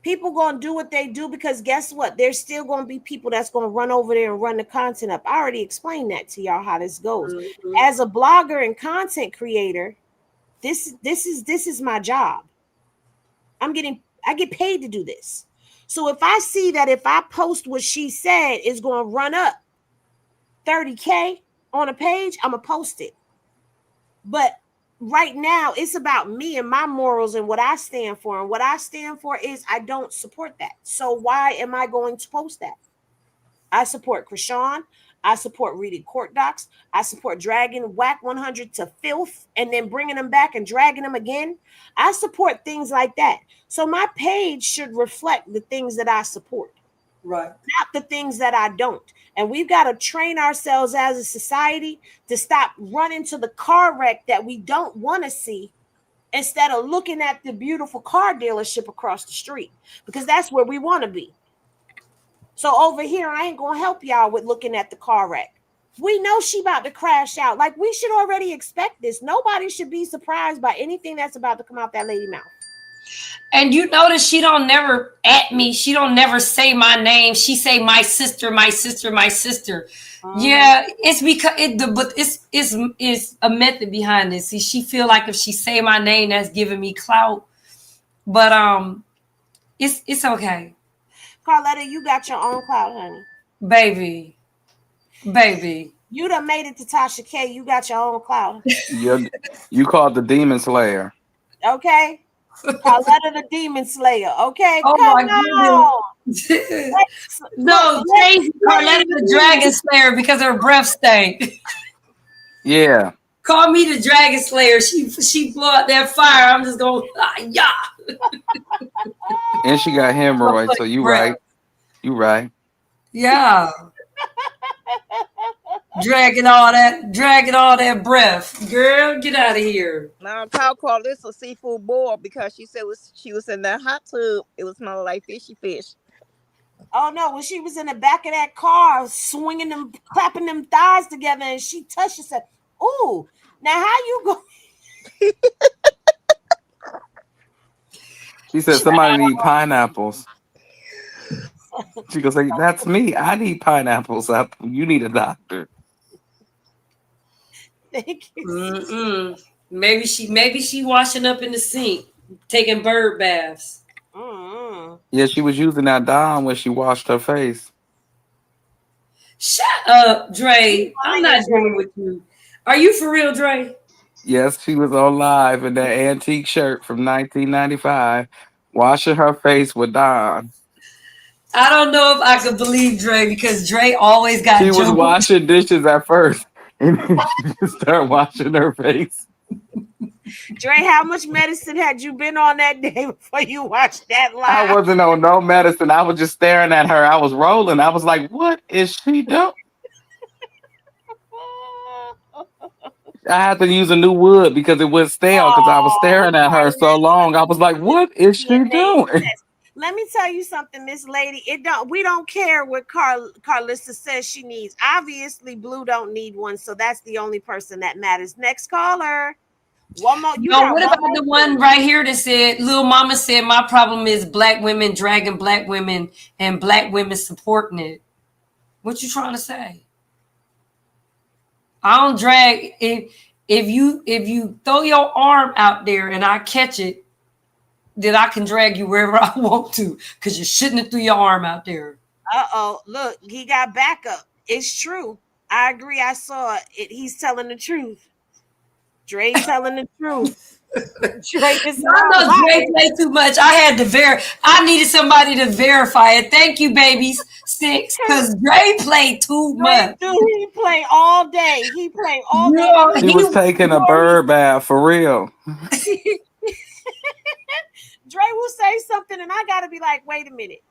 People gonna do what they do because guess what? There's still gonna be people that's gonna run over there and run the content up. I already explained that to y'all how this goes. Mm-hmm. As a blogger and content creator, this is my job. I get paid to do this. So if I see that if I post what she said is gonna run up 30K on a page, I'm gonna post it. But right now, it's about me and my morals and what I stand for. And what I stand for is I don't support that. So why am I going to post that? I support Chrisean. I support reading court docs. I support dragging Whack 100 to filth and then bringing them back and dragging them again. I support things like that. So my page should reflect the things that I support. Right. Not the things that I don't. And we've got to train ourselves as a society to stop running to the car wreck that we don't want to see instead of looking at the beautiful car dealership across the street, because that's where we want to be. So over here, I ain't going to help y'all with looking at the car wreck. We know she about to crash out. Like, we should already expect this. Nobody should be surprised by anything that's about to come out that lady mouth. And you notice she don't never at me. She don't never say my name. She say my sister, my sister, my sister. Yeah, it's because it's a method behind this. See, she feel like if she say my name, that's giving me clout. But it's okay. Karlissa, you got your own clout, honey. Baby. You done made it to Tasha K. You got your own clout. You called the Demon Slayer. Okay. Karlissa the Demon Slayer. Okay. Oh come my on. No, change Karlissa the Dragon Slayer because her breath stank. Yeah. Call me the Dragon Slayer. She blew out that fire. I'm just going, yeah. And she got hemorrhoids, so you right. You right. Yeah. dragging all that breath. Girl, get out of here. Now I'll call this a seafood boil because she said she was in that hot tub. It was smelling like fishy fish. Oh no, when she was in the back of that car swinging them, clapping them thighs together, and she touched, she said, ooh, now how you go? She said somebody need pineapples. She goes like, that's me. I need pineapples. You need a doctor. Thank you. Mm-mm. Maybe she washing up in the sink, taking bird baths. Mm-hmm. Yeah, she was using that Dawn when she washed her face. Shut up, Dre. I'm not dealing with you. Are you for real, Dre? Yes, she was on live in that antique shirt from 1995, washing her face with Dawn. I don't know if I could believe Dre because Dre always got. She was washing dishes at first, and then she just started washing her face. Dre, how much medicine had you been on that day before you watched that live? I wasn't on no medicine. I was just staring at her. I was rolling. I was like, what is she doing? I had to use a new wood because it was stale because I was staring at her so long. I was like, what is she doing? Let me tell you something, Miss Lady. We don't care what Karlissa says she needs. Obviously, Blue don't need one, so that's the only person that matters. Next caller. One more. You No, got what one about more. the one right here that said, Lil Mama said, my problem is black women dragging black women and black women supporting it. What you trying to say? I don't drag. If you throw your arm out there and I catch it, then I can drag you wherever I want to, because you shouldn't have threw your arm out there. Look, he got backup. It's true. I agree. I saw it. He's telling the truth. Dre telling the truth. Dre is I not know Dre lying. play too much. I needed somebody to verify it. Thank you, babies. 6, because Dre played too much. He play all day. He play all day. Yo, He was taking a bird bath for real. Dre will say something, and I gotta be like, wait a minute.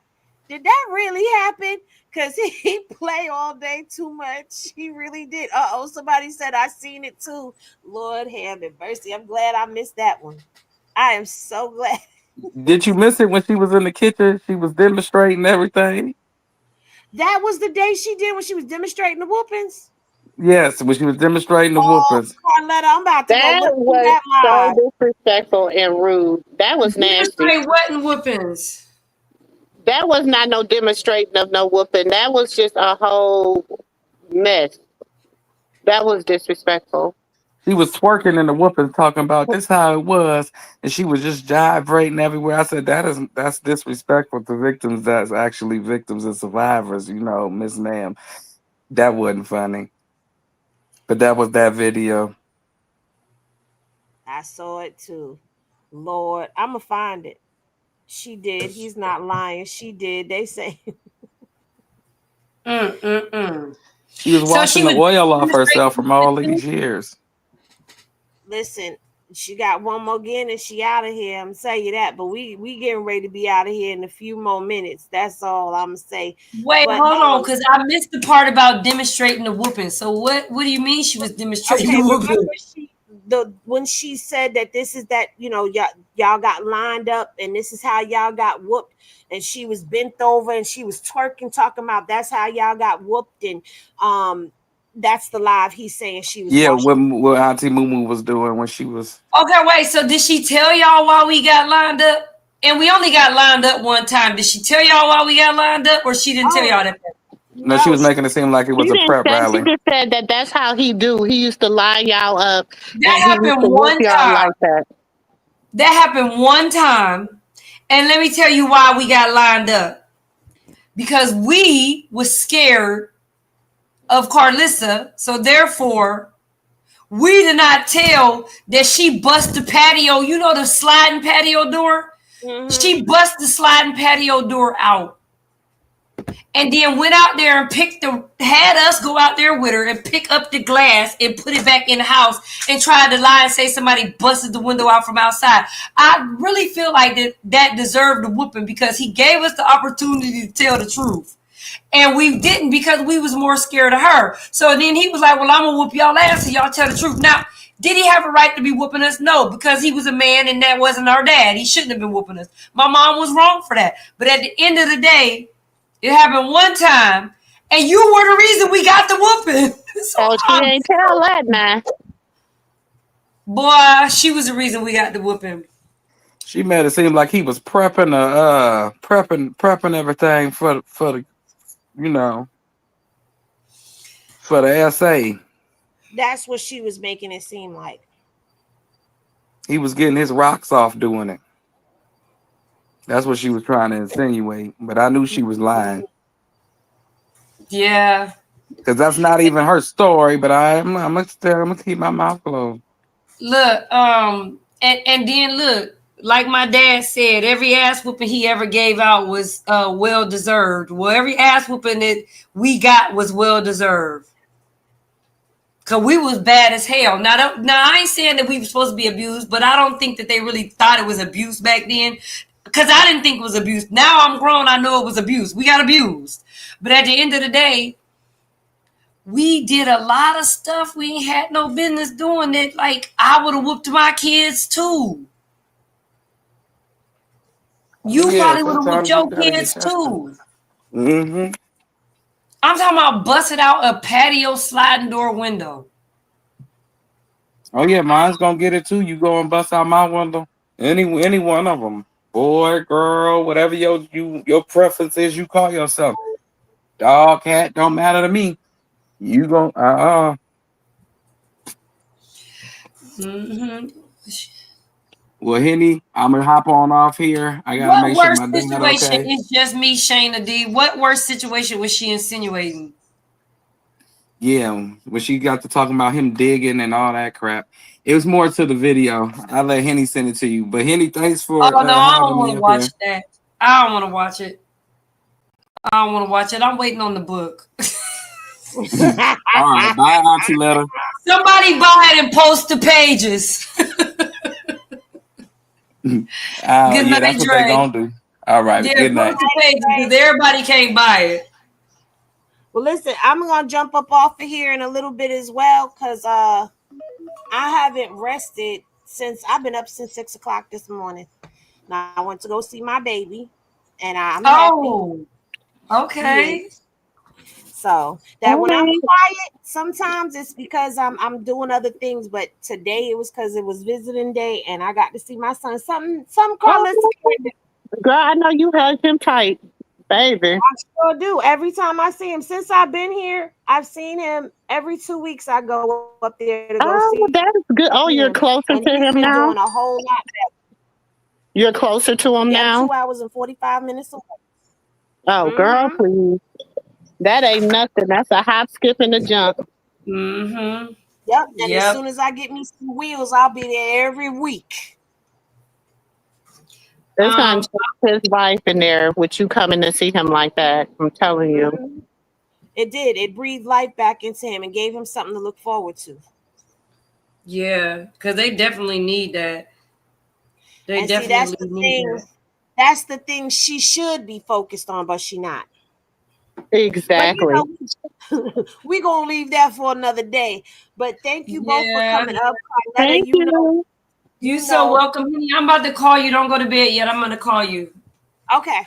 Did that really happen? Because he play all day too much. He really did. Somebody said I seen it too. Lord have mercy. I'm glad I missed that one. I am so glad. Did you miss it when she was in the kitchen? She was demonstrating everything. That was the day she did when she was demonstrating the whoopings. Yes, when she was demonstrating the whoopings. Carletta, I'm about to go That look through was that live. so disrespectful and rude. That was nasty. Demonstrate what in whoopings? That was not no demonstrating of no whooping. That was just a whole mess. That was disrespectful. She was twerking in the whoopings, talking about this how it was, and she was just gyrating everywhere. I said that's disrespectful to victims. That's actually victims and survivors. Miss Ma'am. That wasn't funny, but that was that video. I saw it too. Lord, I'm gonna find it. She did. He's not lying. She did. They say. She was washing the oil off herself from all these years. Listen, she got one more again and she out of here. I'm gonna tell you that. But we getting ready to be out of here in a few more minutes. That's all I'm gonna say. Wait, But hold no. on, because I missed the part about demonstrating the whooping. So what do you mean she was demonstrating the whooping? When she said that this is that, y'all got lined up and this is how y'all got whooped, and she was bent over and she was twerking, talking about that's how y'all got whooped, and that's the live he's saying she was watching. What Auntie Mumu was doing when she was. Okay, wait. So did she tell y'all why we got lined up? And we only got lined up one time. Did she tell y'all why we got lined up, or she didn't tell y'all that? No, she was making it seem like it was a prep rally. She just said that's how he do. He used to line y'all up. That happened one time. Like that. That happened one time. And let me tell you why we got lined up. Because we was scared of Karlissa. So therefore, we did not tell that she bust the patio. You know the sliding patio door? Mm-hmm. She bust the sliding patio door out. And then went out there and had us go out there with her and pick up the glass and put it back in the house and tried to lie and say somebody busted the window out from outside. I really feel like that deserved a whooping, because he gave us the opportunity to tell the truth. And we didn't, because we was more scared of her. So then he was like, well, I'm going to whoop y'all ass so y'all tell the truth. Now, did he have a right to be whooping us? No, because he was a man and that wasn't our dad. He shouldn't have been whooping us. My mom was wrong for that. But at the end of the day, it happened one time, and you were the reason we got the whooping. So she ain't tell that, man. Boy, she was the reason we got the whooping. She made it seem like he was prepping everything for the for the essay. That's what she was making it seem like. He was getting his rocks off doing it. That's what she was trying to insinuate, but I knew she was lying. Yeah, because that's not even her story. But I'm gonna keep my mouth closed. Look, and then look, like my dad said, every ass whooping he ever gave out was well deserved. Well, every ass whooping that we got was well deserved. Cause we was bad as hell. Now I ain't saying that we were supposed to be abused, but I don't think that they really thought it was abuse back then. Because I didn't think it was abuse. Now I'm grown, I know it was abuse. We got abused. But at the end of the day, we did a lot of stuff we ain't had no business doing it. Like, I would have whooped my kids too. You Yeah, probably would have whooped sometimes you your gotta get kids tested. too. Mm-hmm. I'm talking about busted out a patio sliding door window. Oh yeah, mine's gonna get it too. You go and bust out my window. Any one of them, boy, girl, whatever your preference is, you call yourself. Dog, cat, don't matter to me. You go Mm-hmm. Well, Henny, I'm gonna hop on off here. I gotta What make sure worst my dad situation okay. is just me, Shayna D? What worst situation was she insinuating? Yeah, when she got to talking about him digging and all that crap, it was more to the video. I'll let Henny send it to you. But Henny, thanks for Oh no, I don't having want me to up watch here. that. I don't want to watch it. I don't want to watch it. I'm waiting on the book. All right, bye, Auntie Letter. Somebody buy it and post the pages. Good Yeah, night, that's what they Dre. gonna do. All right, Yeah, good night. post the pages because everybody can't buy it. Well, listen, I'm gonna jump up off of here in a little bit as well, because I haven't rested since I've been up since 6 o'clock this morning. Now I went to go see my baby, and I'm happy. Oh, okay. So that when I'm quiet, sometimes it's because I'm doing other things. But today it was because it was visiting day, and I got to see my son. Some Karlissa. Girl, I know you held him tight, baby. I sure do. Every time I see him, since I've been here, I've seen him every 2 weeks. I go up there to go see. That's good. Oh, you're him. closer And to he's him been now? doing a whole lot better. You're closer to him now? 2 hours and 45 minutes away. Oh, girl, please. That ain't nothing. That's a hop, skip, and a jump. Mm-hmm. Yep. And as soon as I get me some wheels, I'll be there every week. It's gonna change his life in there with you coming to see him like that. I'm telling you. It did. It breathed life back into him and gave him something to look forward to. Yeah, because they definitely need that. They And definitely see, that's the need thing. that. That's the thing she should be focused on, but she not. Exactly. But we're gonna leave that for another day. But thank you both for coming up. Carletta, Thank you. You're so welcome. I'm about to call you. Don't go to bed yet. I'm gonna call you. Okay.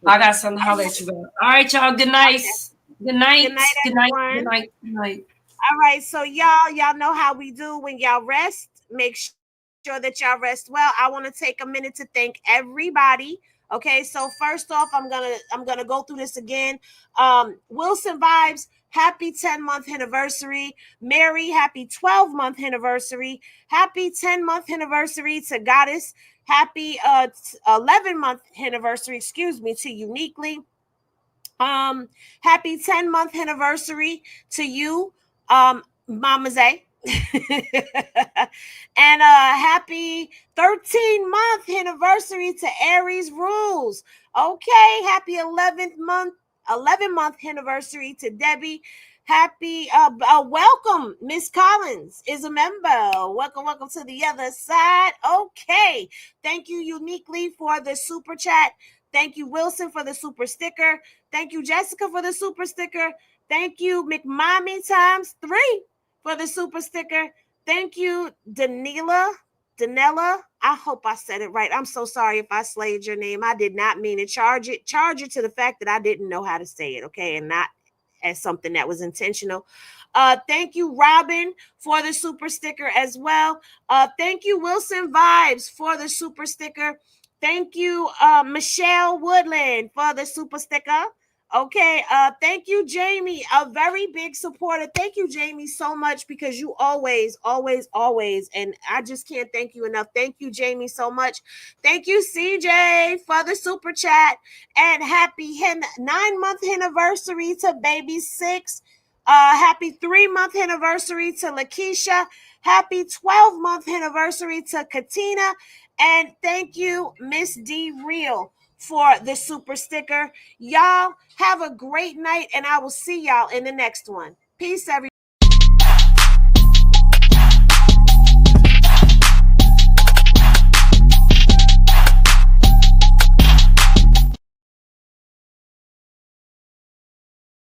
I got something to holler at you about. All right, y'all. Good night. Okay. Good night. Good night, Good night. everyone. Good night. Good night. All right, so y'all know how we do when y'all rest. Make sure that y'all rest well. I want to take a minute to thank everybody. Okay, so first off, I'm gonna go through this again. Wilson Vibes, happy 10-month anniversary. Mary, happy 12-month anniversary. Happy 10-month anniversary to Goddess. Happy 11-month anniversary, to Uniquely. Happy 10-month anniversary to you, Mama Zay. And happy 13-month anniversary to Aries Rules. Okay, happy 11-month anniversary to Debbie. Happy welcome, Miss Collins is a member. Welcome to the other side. Okay, thank you Uniquely for the super chat. Thank you Wilson for the super sticker. Thank you Jessica for the super sticker. Thank you McMommy times 3 for the super sticker. Thank you, Danella. I hope I said it right. I'm so sorry if I slayed your name. I did not mean to charge it to the fact that I didn't know how to say it, okay, and not as something that was intentional. Thank you, Robin, for the super sticker as well. Thank you, Wilson Vibes, for the super sticker. Thank you, Michelle Woodland, for the super sticker. Okay, thank you, Jamie, a very big supporter. Thank you, Jamie, so much because you always, and I just can't thank you enough. Thank you, Jamie, so much. Thank you, CJ, for the super chat, and happy 9-month anniversary to Baby 6. Happy 3-month anniversary to Lakeisha. Happy 12-month anniversary to Katina, and thank you, Miss D Real, for the super sticker. Y'all have a great night, and I will see y'all in the next one. Peace, everyone.